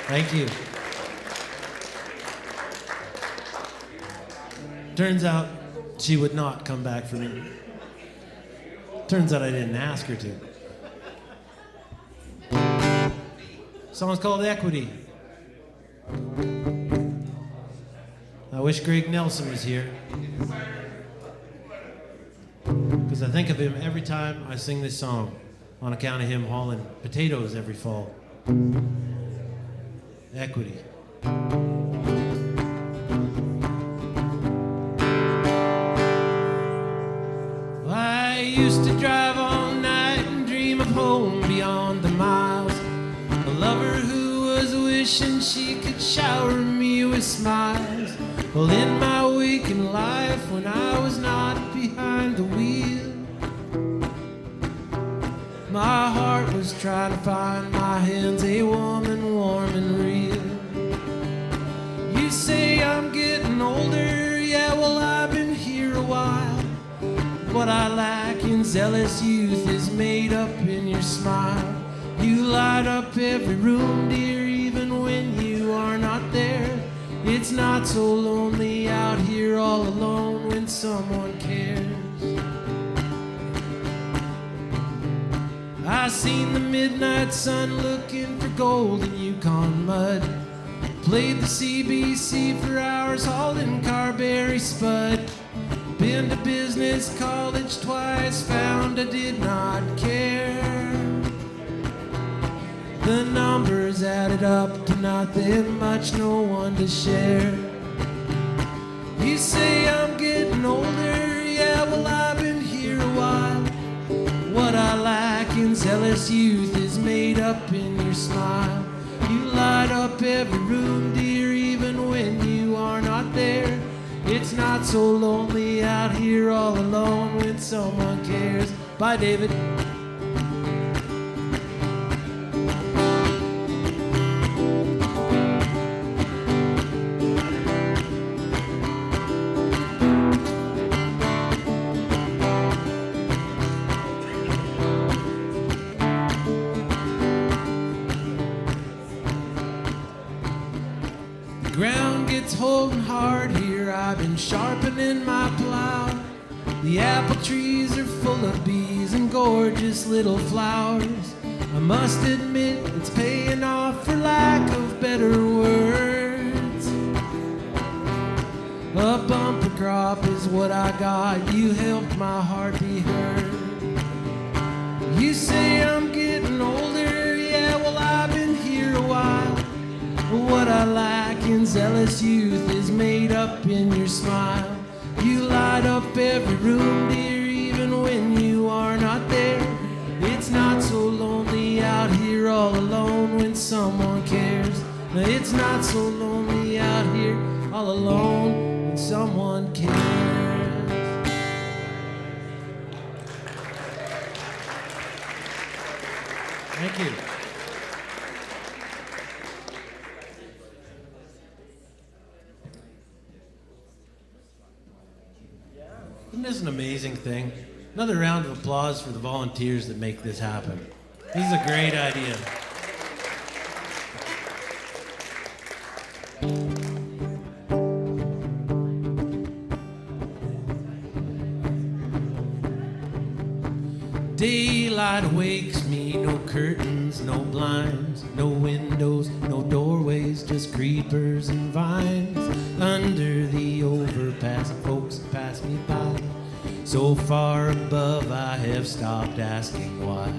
Thank you. Turns out she would not come back for me. Turns out I didn't ask her to. Song's called Equity. I wish Greg Nelson was here, because I think of him every time I sing this song, on account of him hauling potatoes every fall. Equity. I used to drive all night and dream of home beyond the miles. A lover who was wishing she could shower me with smiles. Well, in my waking life, when I was not behind the wheel, my heart was trying to find my hands a woman warm and real. You say I'm getting older, yeah, well, I've been here a while. What I lack in zealous youth is made up in your smile. You light up every room, dear, even when you are not there. It's not so lonely out here all alone when someone cares. I seen the midnight sun looking for gold in Yukon mud. Played the CBC for hours, hauling Carberry spud. Been to business college twice, found I did not care. The numbers added up to nothing much, no one to share. You say I'm getting older, yeah, well, I've been here a while. What I lack in zealous youth is made up in your smile. You light up every room, dear, even when you are not there. It's not so lonely out here all alone when someone cares. Bye, David. The ground gets holding hard here, I've been sharpening my plow. The apple trees are full of bees and gorgeous little flowers. I must admit it's paying off for lack of better words. A bumper crop is what I got, you helped my heart be heard. You say I'm getting older, yeah, well, I've been here a while. What I lack in zealous youth is made up in your smile. You light up every room, dear, even when you are not there. It's not so lonely out here all alone when someone cares. No, it's not so lonely out here all alone when someone cares. Thank you. Isn't this an amazing thing? Another round of applause for the volunteers that make this happen. This is a great idea. Daylight awakes me, no curtains, no blinds, no windows, no doorways, just creepers and vines. Under the overpass, folks pass me by. So far above, I have stopped asking why.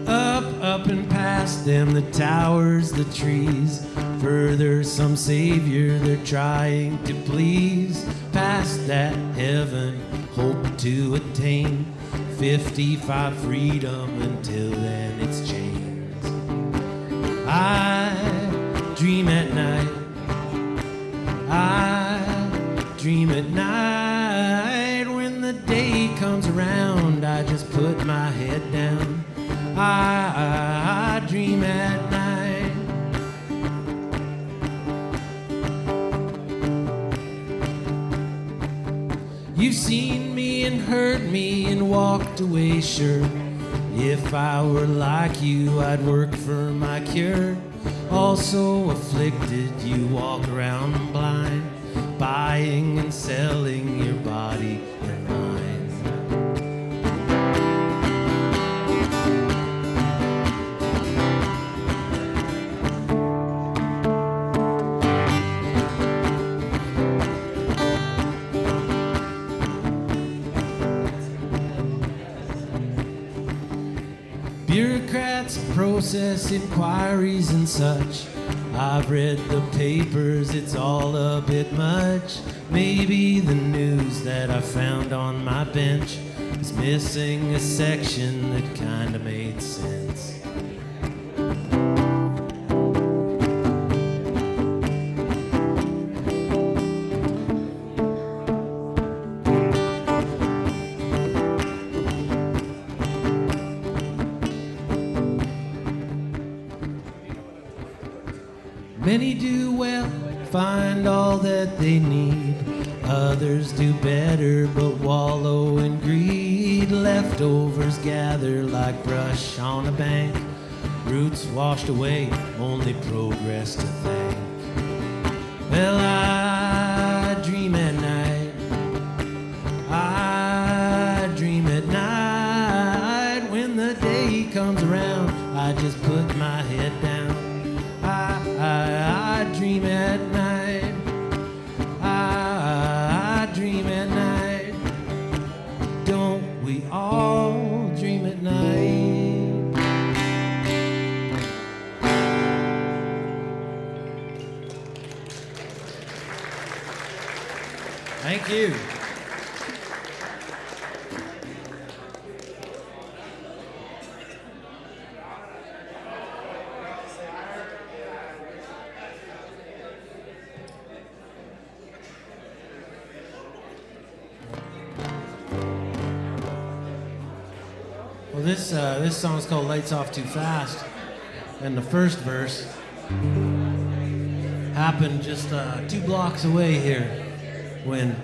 Up and past them, the towers, the trees. Further, some savior they're trying to please. Past that heaven, hope to attain 55 freedom. Until then, it's chains. I dream at night. I dream at night. When the day comes around, I just put my head down. I dream at night. You've seen me and heard me and walked away, sure. If I were like you, I'd work for my cure. Also afflicted, you walk around blind, buying and selling your body and mind. Bureaucrats process inquiries and such. I've read the papers, it's all a bit much. Maybe the news that I found on my bench is missing a section that kinda made sense. Many do well, find all that they need. Others do better, but wallow in greed. Leftovers gather like brush on a bank. Roots washed away, only progress to thank. Well, I dream at night. I dream at night. When the day comes around, I just put my head down. I dream at night. I dream at night. Don't we all dream at night? Thank you. Well, this song is called Lights Off Too Fast, and the first verse happened just 2 blocks away here when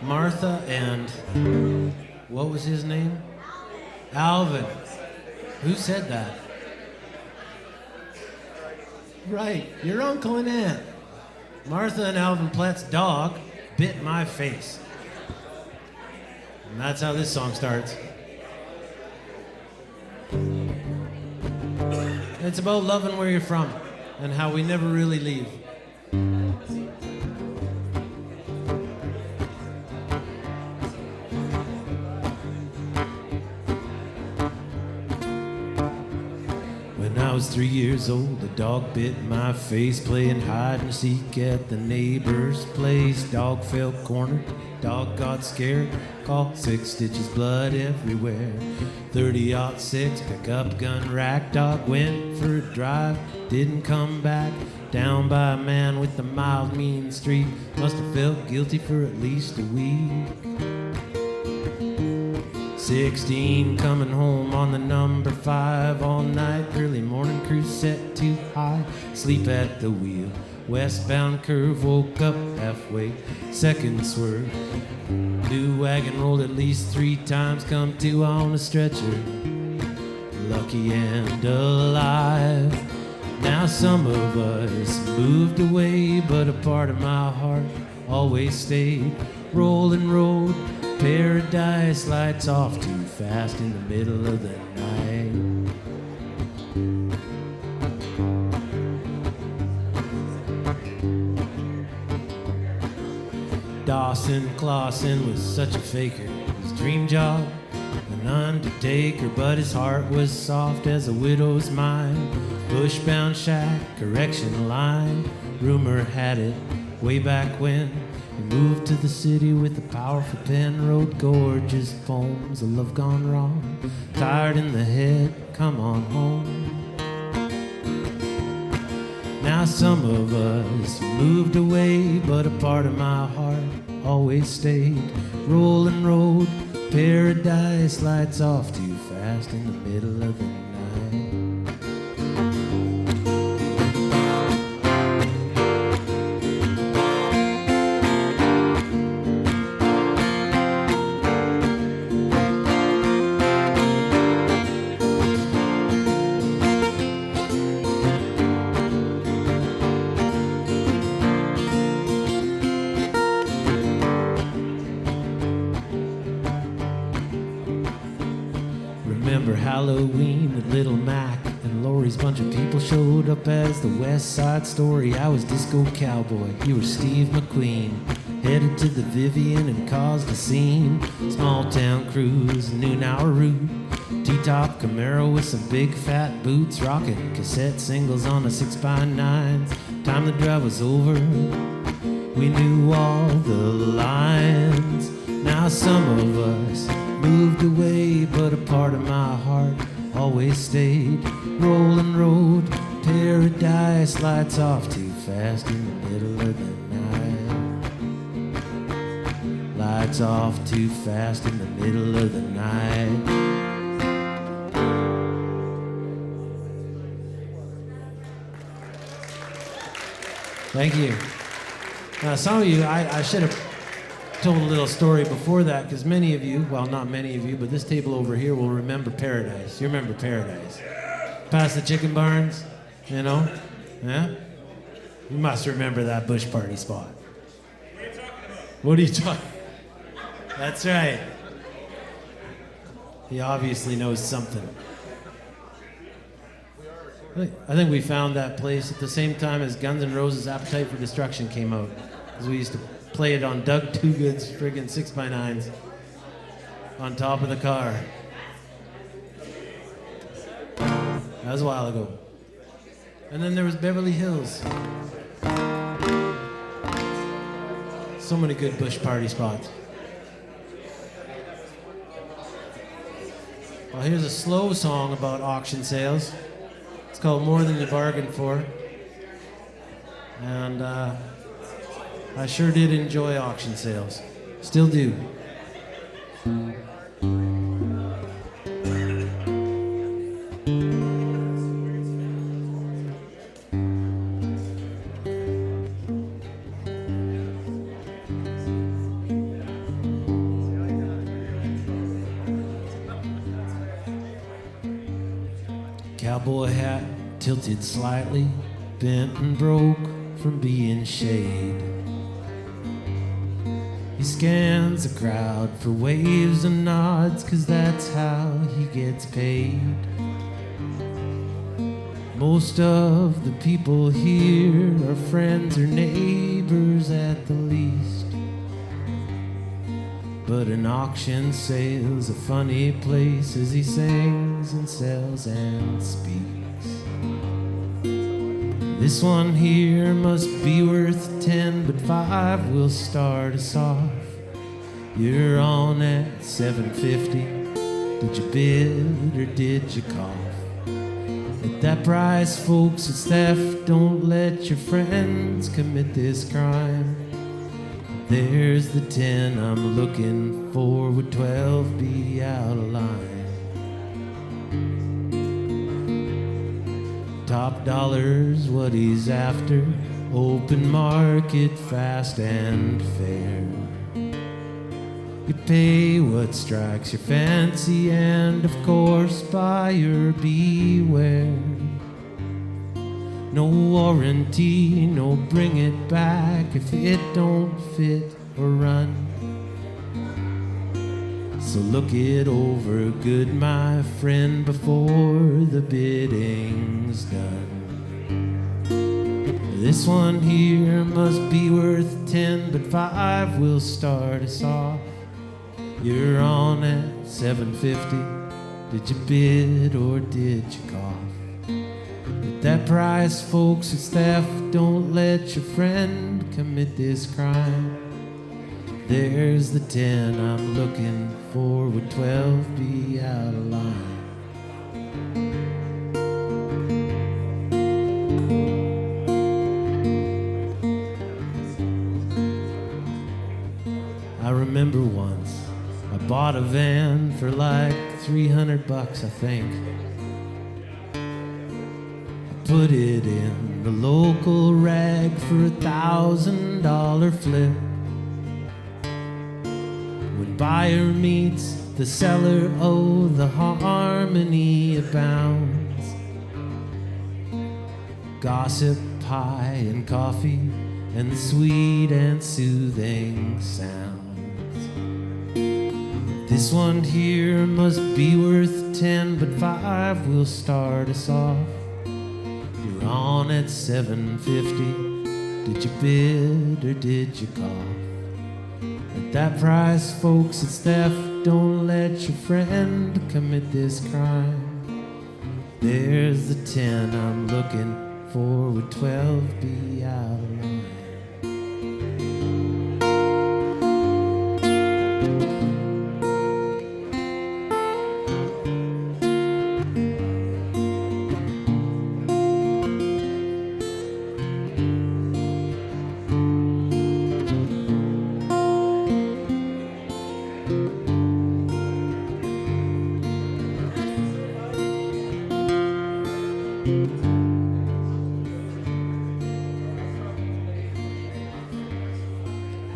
Martha and, what was his name? Alvin. Who said that? Right, your uncle and aunt. Martha and Alvin Platt's dog bit my face. And that's how this song starts. It's about loving where you're from and how we never really leave. When I was 3 years old, a dog bit my face, playing hide and seek at the neighbor's place. Dog fell cornered, dog got scared, call 6 stitches, blood everywhere. 30-06, pickup gun rack, dog went for a drive, didn't come back. Down by a man with a mild, mean streak, must have felt guilty for at least a week. 16, coming home on the number 5 all night. Early morning cruise set too high, sleep at the wheel. Westbound curve, woke up halfway, second swerve. Blue wagon rolled at least 3 times, come to on a stretcher. Lucky and alive. Now some of us moved away, but a part of my heart always stayed. Rolling road, paradise, lights off too fast in the middle of the night. Dawson Clawson was such a faker. His dream job, an undertaker, but his heart was soft as a widow's mind. Bushbound shack, correction line. Rumor had it way back when he moved to the city with a powerful pen. Wrote gorgeous poems of love gone wrong. Tired in the head, come on home. Now some of us moved away, but a part of my heart always stayed. Rolling road, paradise, lights off too fast in the middle of the night. Halloween with Little Mac and Lori's bunch of people showed up as the West Side Story. I was Disco Cowboy, you were Steve McQueen. Headed to the Vivian and caused a scene. Small town cruise, noon-hour route. T-top Camaro with some big fat boots. Rocking cassette singles on a 6x9s. Time the drive was over, we knew all the lines. Now some of us moved away, but a part of my heart always stayed. Rolling road, paradise, lights off too fast in the middle of the night. Lights off too fast in the middle of the night. Thank you. Now, some of you, I should have told a little story before that, because many of you, well, not many of you, but this table over here will remember Paradise. You remember Paradise. Past the chicken barns, you know? Yeah? You must remember that bush party spot. What are you talking about? That's right. He obviously knows something. I think we found that place at the same time as Guns N' Roses' Appetite for Destruction came out. Because we used to play it on Doug Toogood's friggin' 6x9s on top of the car. That was a while ago. And then there was Beverly Hills. So many good bush party spots. Well, here's a slow song about auction sales. It's called More Than You Bargained For. And I sure did enjoy auction sales. Still do. Cowboy hat tilted slightly, bent and broke from being shade. He scans the crowd for waves and nods, 'cause that's how he gets paid. Most of the people here are friends or neighbors at the least. But an auction sale's a funny place as he sings and sells and speaks. This one here must be worth 10, but 5 will start us off. You're on at 750. Did you bid or did you cough? At that price, folks, it's theft. Don't let your friends commit this crime. There's the 10 I'm looking for. Would 12 be out of line? Top dollar's what he's after. Open market, fast and fair. You pay what strikes your fancy, and of course, buyer beware. No warranty, no bring it back if it don't fit or run. So look it over good, my friend, before the bidding's done. This one here must be worth 10, but 5 will start us off. You're on at 750. Did you bid or did you cough? At that price, folks, it's theft. Don't let your friend commit this crime. There's the 10 I'm looking for. Would 12 be out of line? I remember once I bought a van for like $300, I think. Put it in the local rag for $1,000 flip. When buyer meets the seller, oh, the harmony abounds. Gossip, pie, and coffee, and the sweet and soothing sounds. This one here must be worth 10, but 5 will start us off. You're on at $7.50. Did you bid or did you cough? At that price, folks, it's theft. Don't let your friend commit this crime. There's the 10 I'm looking for. Would 12 be out of line?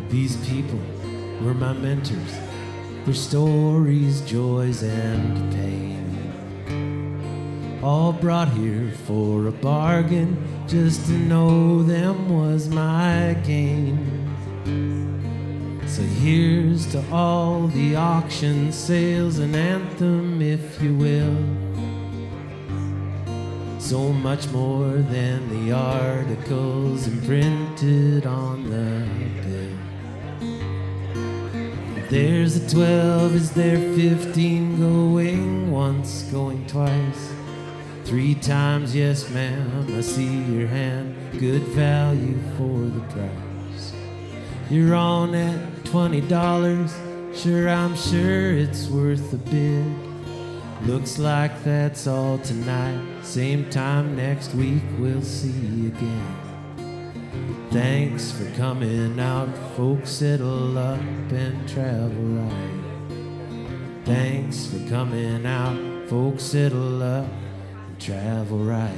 These people were my mentors, their stories, joys, and pain, all brought here for a bargain. Just to know them was my gain. So here's to all the auction sales, an anthem if you will, so much more than the articles imprinted on the bill. There's a 12, is there 15 going once, going twice, 3 times, yes ma'am, I see your hand, good value for the price. You're on at $20, sure I'm sure it's worth a bid. Looks like that's all tonight, same time next week we'll see you again. Thanks for coming out, folks, settle up and travel right. Thanks for coming out, folks, settle up and travel right.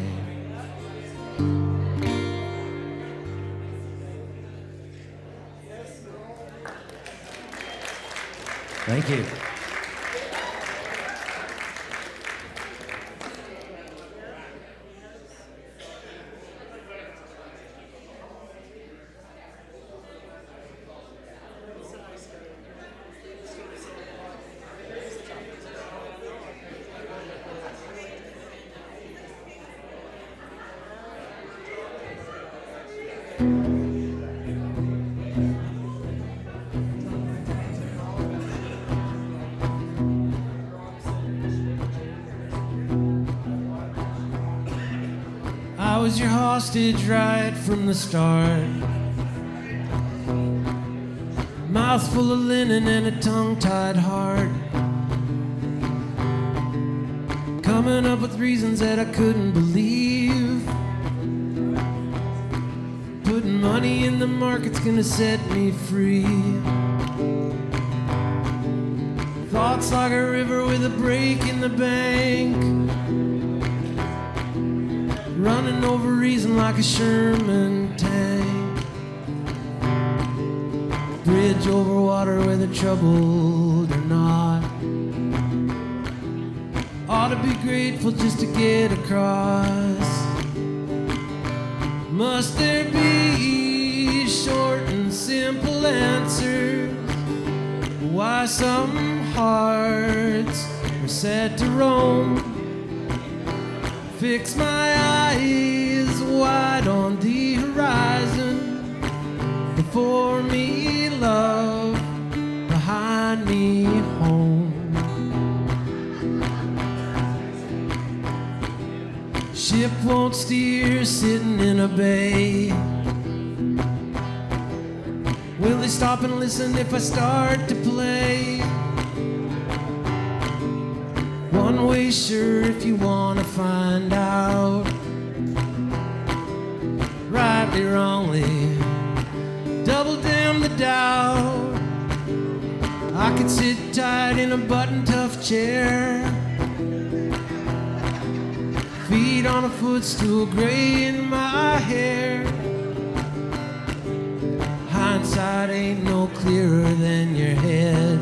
Thank you. I was your hostage right from the start. Mouth full of linen and a tongue-tied heart. Coming up with reasons that I couldn't believe. Putting money in the market's gonna set me free. Thoughts like a river with a break in the bank. Running over reason like a Sherman tank. Bridge over water whether troubled or not. Ought to be grateful just to get across. Must there be short and simple answers? Why some hearts are set to roam? Fix my eyes wide on the horizon. Before me, love, behind me, home. Ship won't steer sitting in a bay. Will they stop and listen if I start to play? One way sure if you wanna find out. Rightly, wrongly, double damn the doubt. I could sit tight in a button-tough chair, feet on a footstool, gray in my hair. Hindsight ain't no clearer than your head.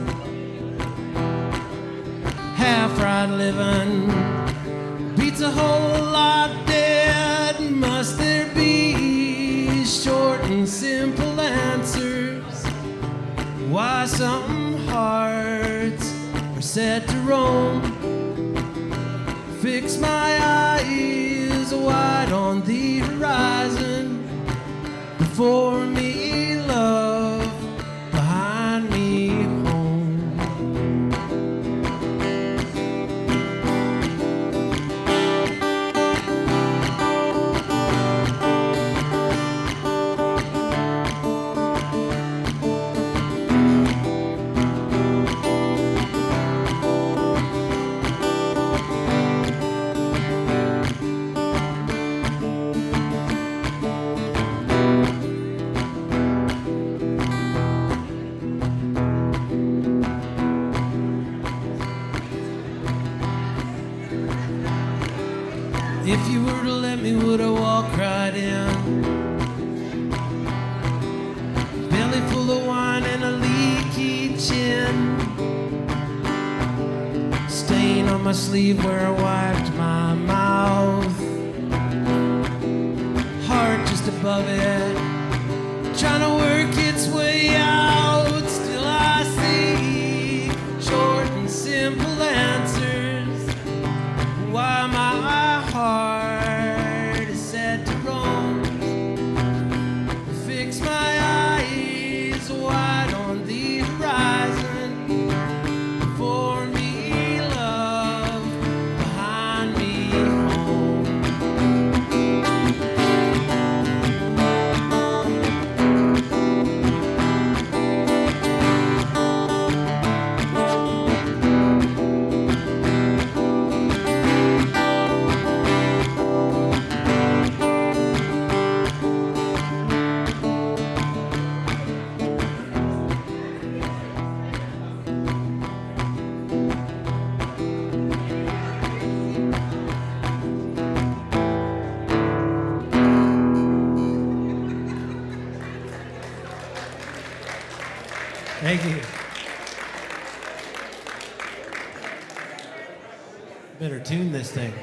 Half-right living beats a whole lot dead. Must there be short and simple answers? Why some hearts set to roam. Fix my eyes wide on the horizon. Before me, love, behind me, home. If you were to let me, would I walk right in? Belly full of wine and a leaky chin. Stain on my sleeve where I wiped my mouth. Heart just above it, trying to work its way out. Still I seek short and simple answers. Why my heart is set to roam. Fix my eyes wide on the horizon. For me, love, behind me, home. Thank you. Better tune this thing.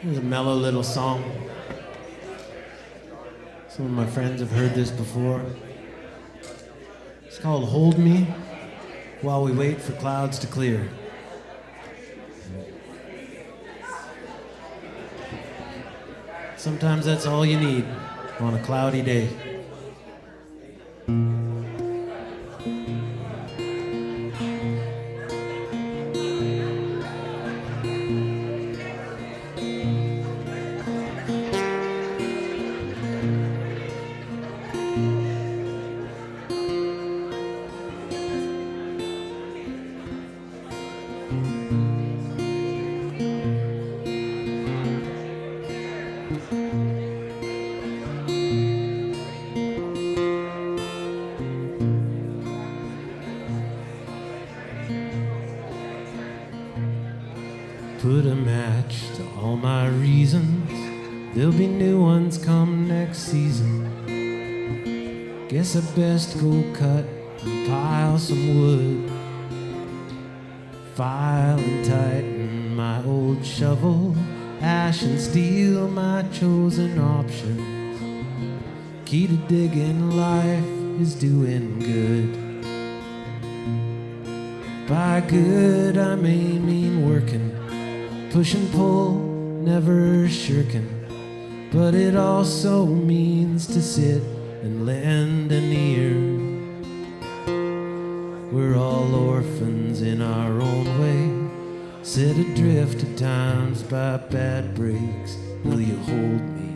It was a mellow little song. Some of my friends have heard this before. It's called Hold Me While We Wait for Clouds to Clear. Sometimes that's all you need on a cloudy day. Put a match to all my reasons. There'll be new ones come next season. Guess I best go cut and pile some wood. File and tighten my old shovel. Ash and steel, my chosen options. Key to digging life is doing good. By good I may mean working. Push and pull, never shirking. But it also means to sit and lend an ear. We're all orphans in our own way, set adrift at times by bad breaks. Will you hold me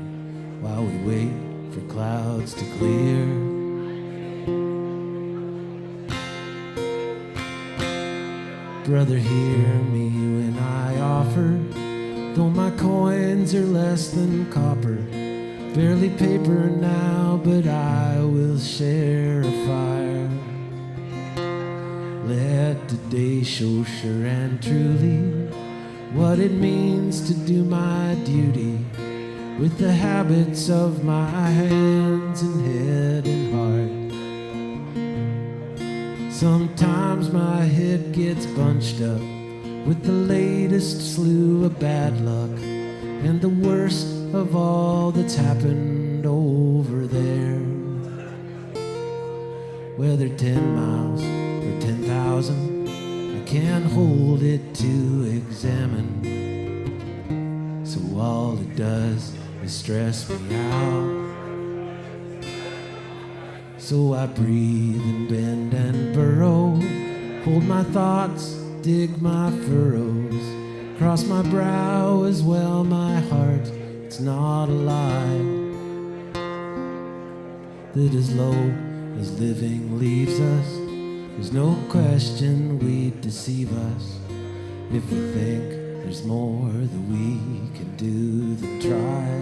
while we wait for clouds to clear. Brother, hear me when I offer, though my coins are less than copper, barely paper now, but I will share a fire. Let today show sure and truly what it means to do my duty with the habits of my hands and head and heart. Sometimes my head gets bunched up with the latest slew of bad luck and the worst of all that's happened over there. Whether 10 miles or 10,000, I can't hold it to examine. So all it does is stress me out. So I breathe and bend and burrow, hold my thoughts, dig my furrows, cross my brow as well my heart. It's not a lie that as low as living leaves us, there's no question we'd deceive us if we think there's more that we can do than try.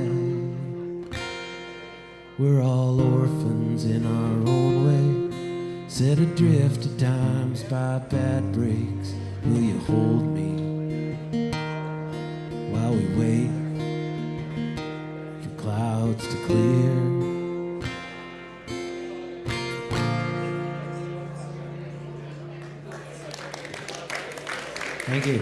We're all orphans in our own way, set adrift at times by bad breaks. Will you hold me while we wait for clouds to clear? Thank you.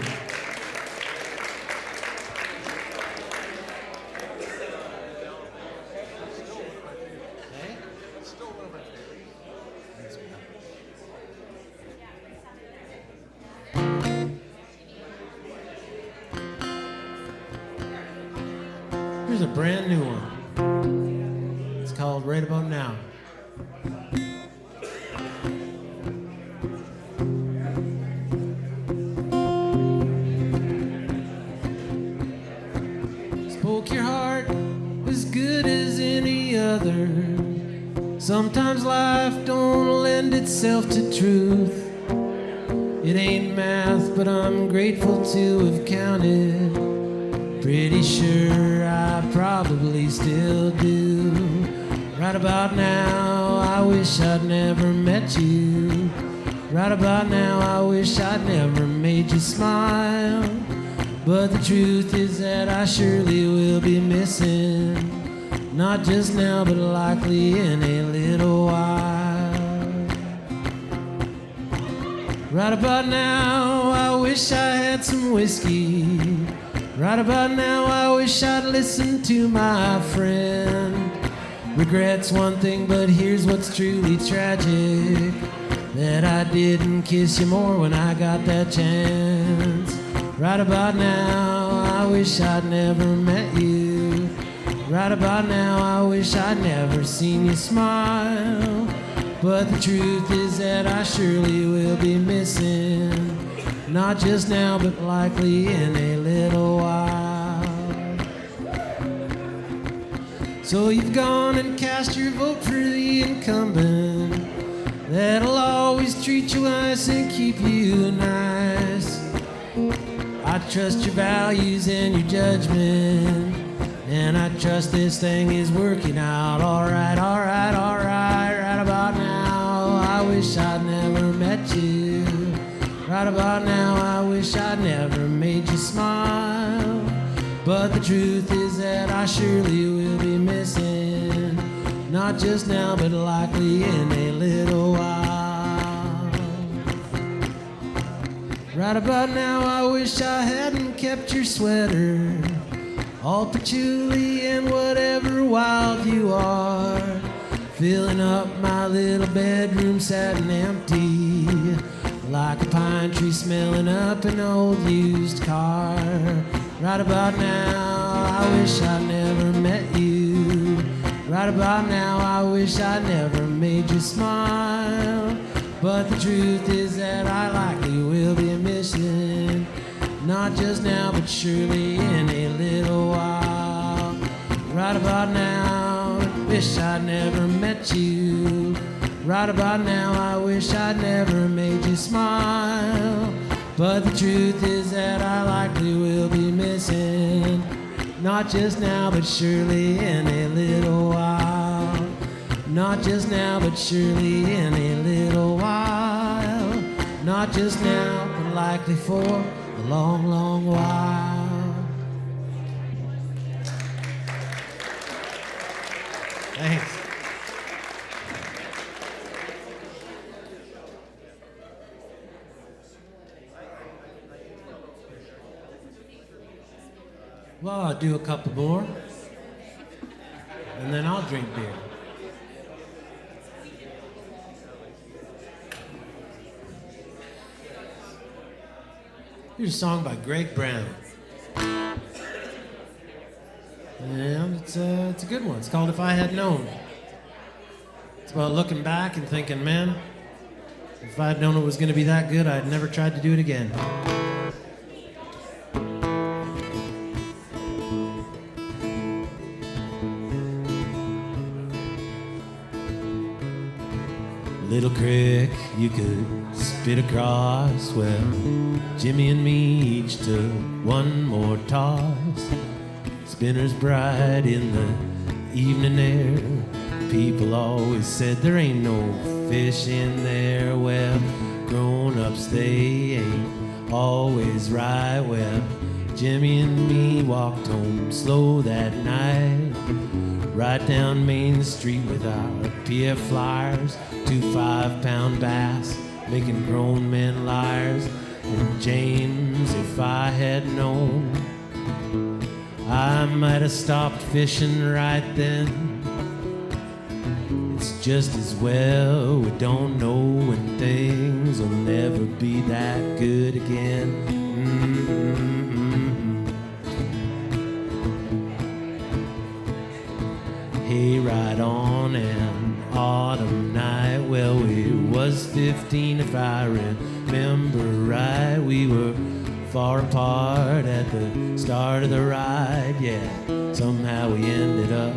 Here's a brand new one. It's called Right About Now. Spoke your heart as good as any other. Sometimes life don't lend itself to truth. It ain't math, but I'm grateful to have counted. Pretty sure I probably still do. Right about now, I wish I'd never met you. Right about now, I wish I'd never made you smile. But the truth is that I surely will be missing, not just now, but likely in a little while. Right about now, I wish I had some whiskey. Right about now, I wish I'd listened to my friend. Regret's one thing, but here's what's truly tragic: that I didn't kiss you more when I got that chance. Right about now, I wish I'd never met you. Right about now, I wish I'd never seen you smile. But the truth is that I surely will be missing, not just now, but likely in a little while. So you've gone and cast your vote for the incumbent that'll always treat you nice and keep you nice. I trust your values and your judgment, and I trust this thing is working out alright, alright, alright. Right about now, I wish I'd never met you. Right about now, I wish I'd never made you smile. But the truth is that I surely will be missing, not just now, but likely in a little while. Right about now, I wish I hadn't kept your sweater, all patchouli and whatever wild you are, filling up my little bedroom sad and empty, like a pine tree smelling up an old used car. Right about now, I wish I never met you. Right about now, I wish I never made you smile. But the truth is that I likely will be missing, not just now, but surely in a little while. Right about now, I wish I'd never met you. Right about now, I wish I'd never made you smile. But the truth is that I likely will be missing, not just now, but surely in a little while. Not just now, but surely in a little while. Not just now, but likely for a long, long while. Thanks. Well, I'll do a couple more, and then I'll drink beer. Here's a song by Greg Brown. And it's a good one. It's called If I Had Known. It's about looking back and thinking, man, if I'd known it was going to be that good, I'd never tried to do it again. Little creek you could spit across. Well, Jimmy and me each took one more toss. Spinners bright in the evening air. People always said there ain't no fish in there. Well, grown-ups they ain't always right. Well, Jimmy and me walked home slow that night, right down Main Street with our PF flyers, 2 5-pound bass, making grown men liars. And James, if I had known, I might have stopped fishing right then. It's just as well we don't know when things will never be that good again. Hey, right on an autumn night, well, we was 15 if I remember right. We were far apart at the start of the ride, yeah. Somehow we ended up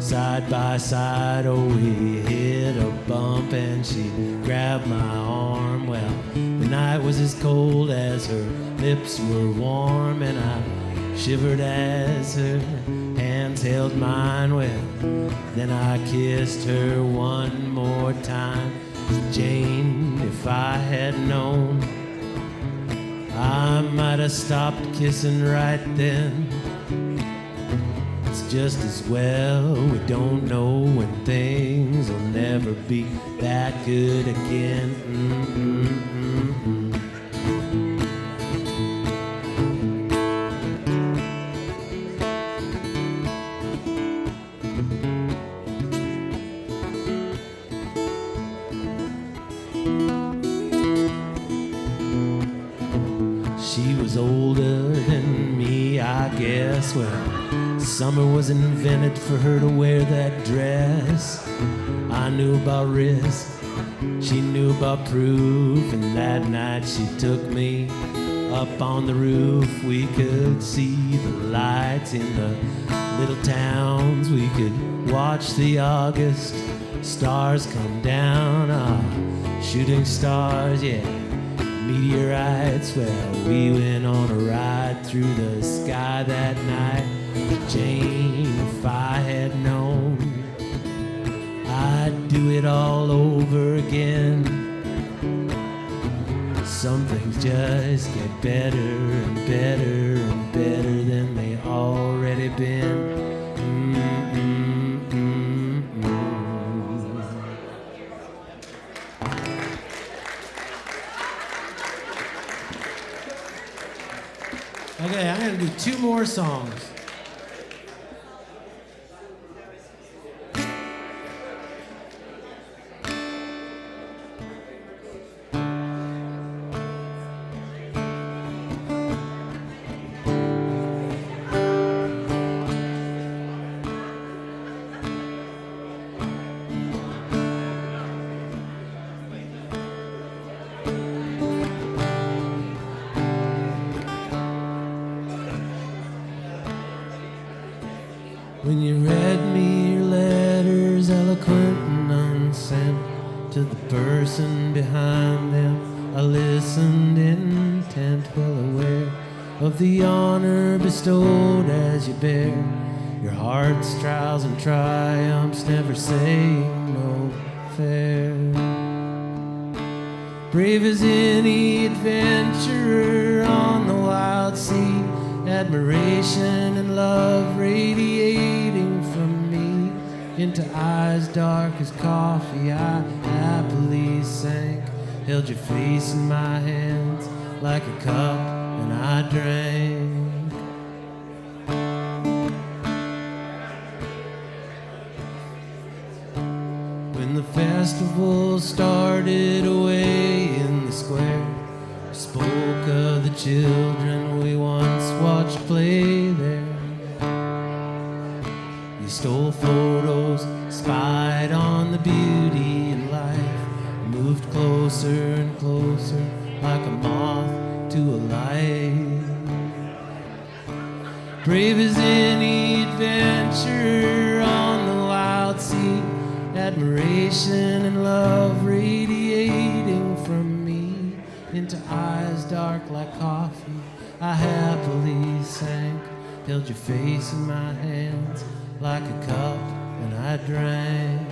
side by side. Oh, we hit a bump and she grabbed my arm. Well, the night was as cold as her lips were warm, and I shivered as her hands held mine. Well, then I kissed her one more time. Jane, if I had known, I might have stopped kissing right then. It's just as well we don't know when things will never be that good again. She was older than me, I guess. Well, summer was invented for her to wear that dress. I knew about risk, she knew about proof, and that night she took me up on the roof. We could see the lights in the little towns. We could watch the August stars come down. Shooting stars, yeah, meteorites. Well, we went on a ride through the sky that night. Jane, if I had known, I'd do it all over again. Some things just get better and better and better than they already been. Okay, I'm gonna do 2 more songs. person behind them. I listened intent, well aware of the honor bestowed as you bear your heart's trials and triumphs, never saying no fair. Brave as any adventurer on the wild sea, admiration and love radiating from me into eyes dark as coffee. I happily sank, held your face in my hands like a cup, and I drank. When the festival started away in the square, I spoke of the children we once watched play there. You stole photos, spied on the beauty in life, moved closer and closer like a moth to a light. Brave as any adventurer on the wild sea, admiration and love radiating from me into eyes dark like coffee. I happily sank, held your face in my hands like a cup, and I drank.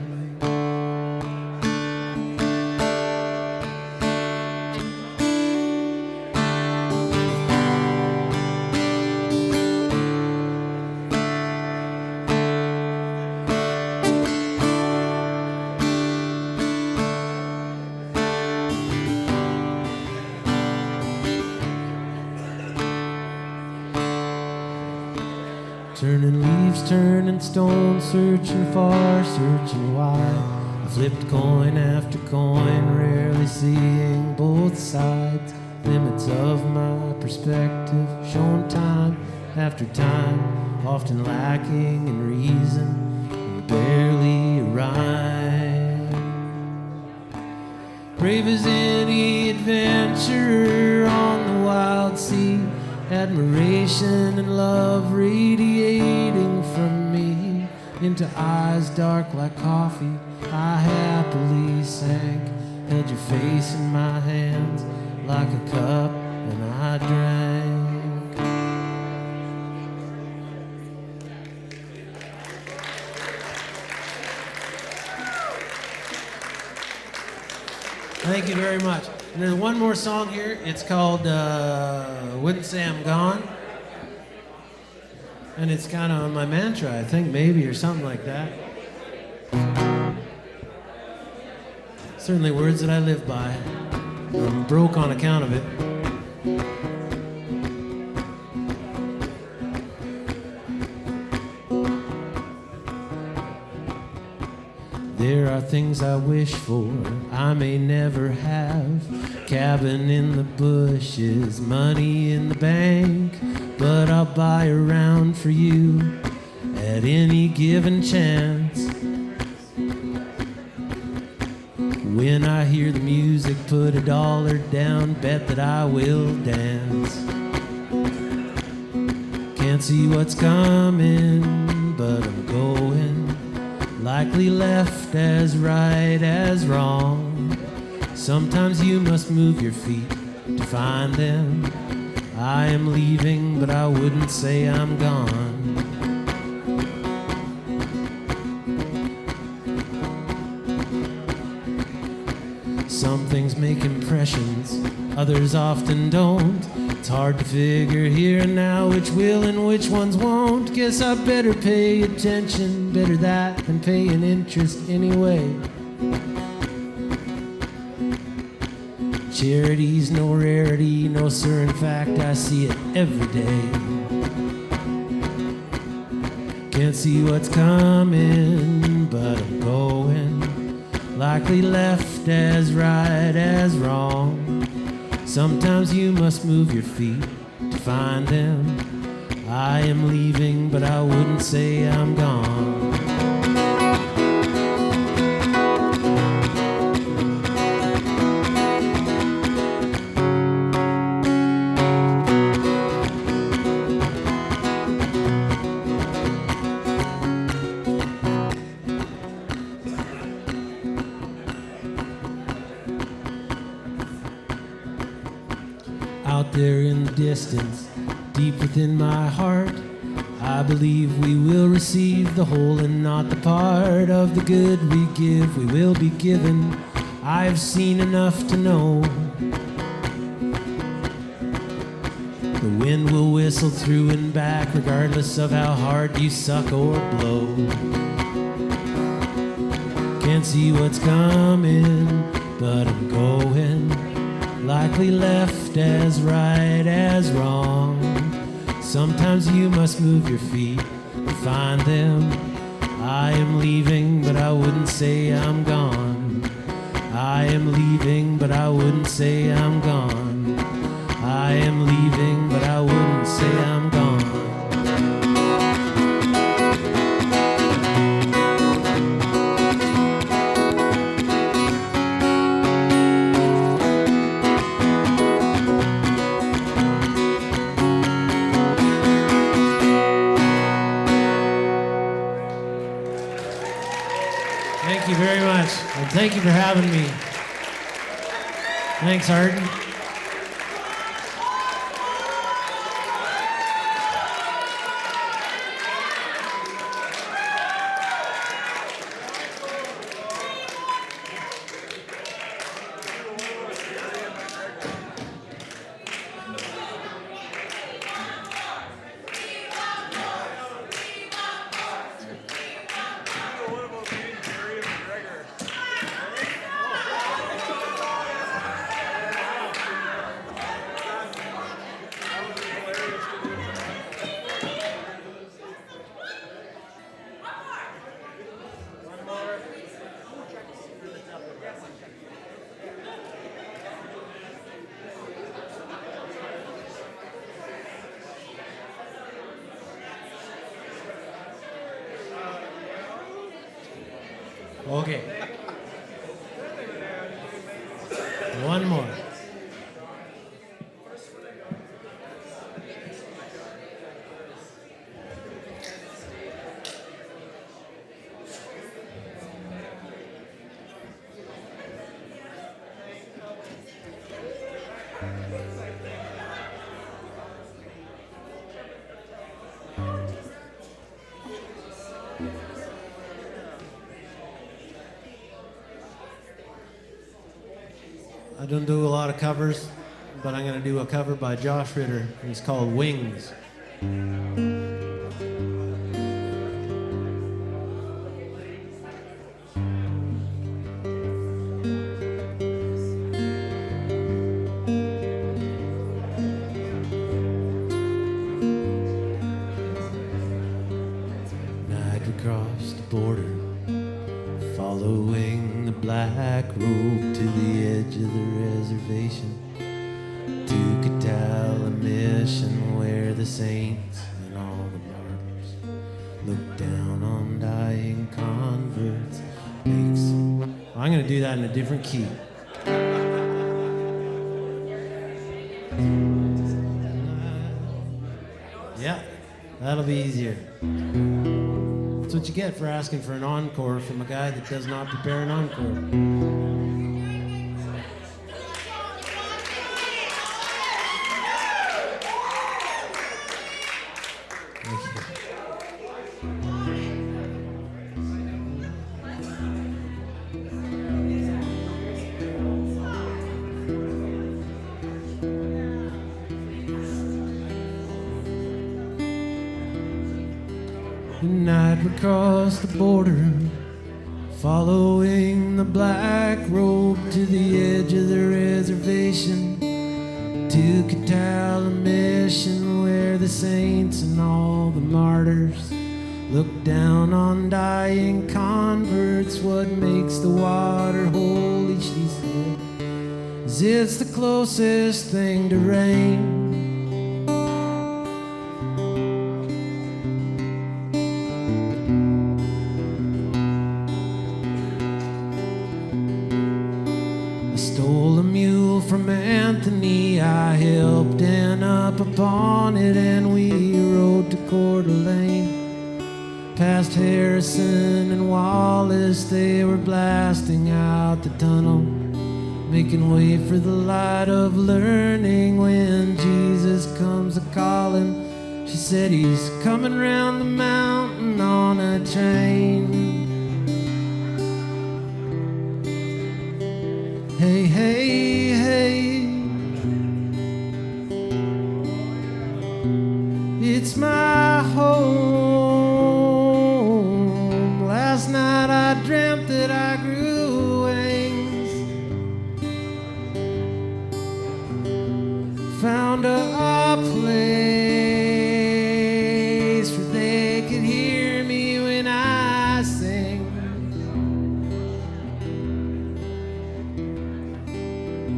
Turning leaves, turning stones, searching far, searching wide. I flipped coin after coin, rarely seeing both sides. Limits of my perspective, shown time after time, often lacking in reason and barely a rhyme. Brave as any adventurer on the wild sea, admiration and love radiating from me into eyes dark like coffee. I happily sank, held your face in my hands like a cup, and I drank. Thank you very much. And there's one more song here. It's called Wouldn't Say I'm Gone. And it's kind of my mantra, I think, maybe, or something like that. Certainly words that I live by. I'm broke on account of it. There are things I wish for, I may never have. Cabin in the bushes, money in the bank. But I'll buy a round for you at any given chance. When I hear the music, put $1 down, bet that I will dance. Can't see what's coming, but I'm going. Likely left as right as wrong. Sometimes you must move your feet to find them. I am leaving, but I wouldn't say I'm gone. Some things make impressions, others often don't. It's hard to figure here and now which will and which ones won't. Guess I better pay attention, better that than paying interest anyway. Charity's no rarity, no sir, in fact I see it every day. Can't see what's coming, but I'm going. Likely left as right as wrong. Sometimes you must move your feet to find them. I am leaving, but I wouldn't say I'm gone. Out there in the distance, deep within my heart, I believe we will receive the whole and not the part. Of the good we give, we will be given. I've seen enough to know the wind will whistle through and back, regardless of how hard you suck or blow. Can't see what's coming, but I'm going. Likely left as right as wrong. Sometimes you must move your feet to find them. I am leaving, but I wouldn't say I'm gone. I am leaving, but I wouldn't say I'm gone. I am leaving, but I wouldn't say I'm gone. Thank you very much, and thank you for having me. Thanks, Arden. Okay. One more. I don't do a lot of covers, but I'm going to do a cover by Josh Ritter. It's called Wings. Night we crossed the border, following the black robe to the edge of the reservation, to Catala Mission, where the saints and all the martyrs look down on dying converts. I'm going to do that in a different key. Yeah, that'll be easier. That's what you get for asking for an encore from a guy that does not prepare an encore. The night we crossed the border, following the black robe to the edge of the reservation, to Catala Mission, where the saints and all the martyrs look down on dying converts. What makes the water holy, she said, is it's the closest thing to rain. Stole a mule from Anthony, I helped and up upon it, and we rode to Coeur d'Alene. Past Harrison and Wallace, they were blasting out the tunnel. making way for the light of learning. When Jesus comes a-calling, she said he's coming round the mountain on a train. Hey, hey, hey, it's my home. Last night I dreamt that I grew wings, found a place where they could hear me when I sing.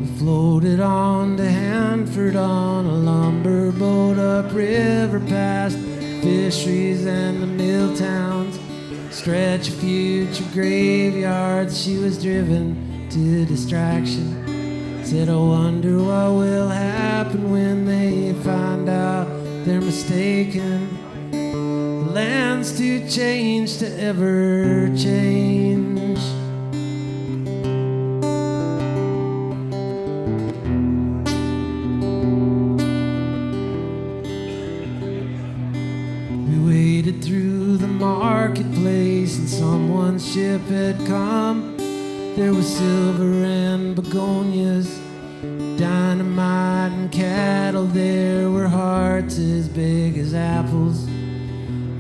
We floated on to Hanford on a lumber boat upriver past fisheries and the mill towns, stretch of future graveyards. She was driven to distraction. Said, I wonder what will happen when they find out they're mistaken. The land's too changed to ever change. We waded through the marketplace and someone's ship had come. There was silver and begonias, dynamite and cattle. There were hearts as big as apples,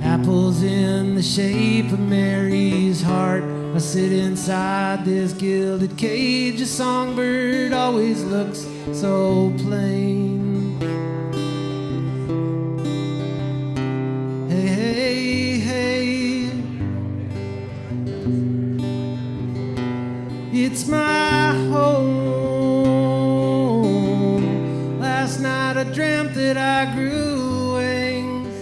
apples in the shape of Mary's heart. I sit inside this gilded cage. A songbird always looks so plain. Hey, hey, hey, it's my home. Last night I dreamt that I grew wings,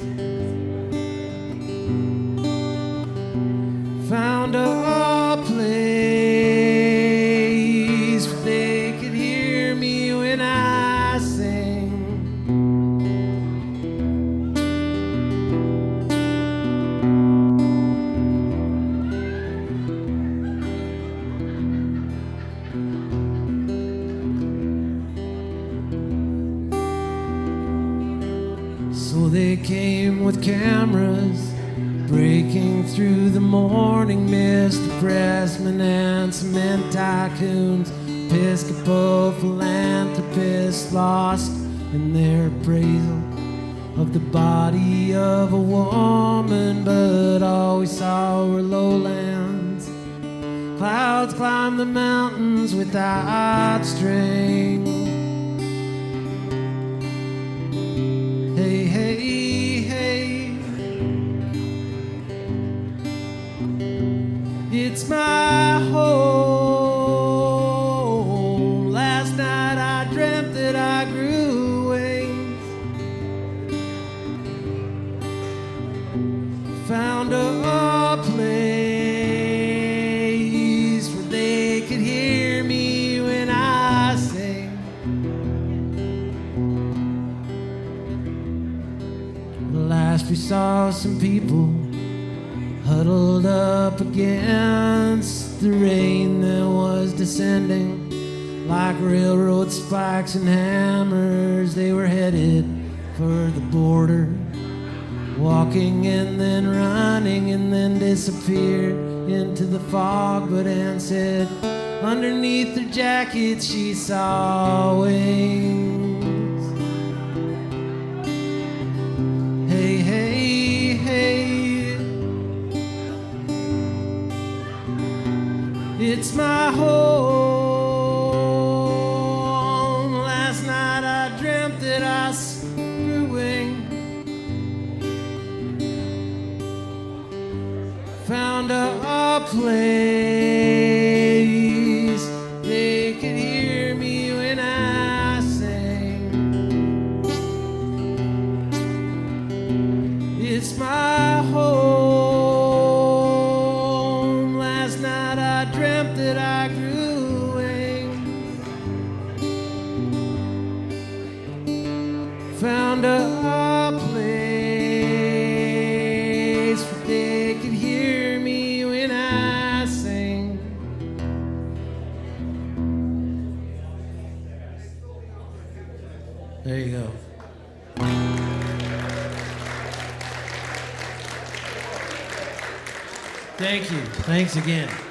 found a place where they could hear me when I sing. So they came with cameras, breaking through the morning mist. Pressmen and cement tycoons, Episcopal philanthropists, lost in their appraisal of the body of a woman. But all we saw were lowlands. Clouds climbed the mountains without string. Hey, hey, hey, it's my home. Last night I dreamt that I grew wings, found a place where they could hear me when I sing. Last we saw some people huddled up against the rain that was descending like railroad spikes and hammers. They were headed for the border, walking and then running and then disappeared into the fog. But Ann said underneath their jackets she saw wings. Hey, hey, hey, it's my home. Last night I dreamt that I grew wings, found a place they could hear me when I sing. It's my home. Last night I dreamt that I grew wings, found a place where they could hear me when I sing. There you go. Thank you. Thanks again.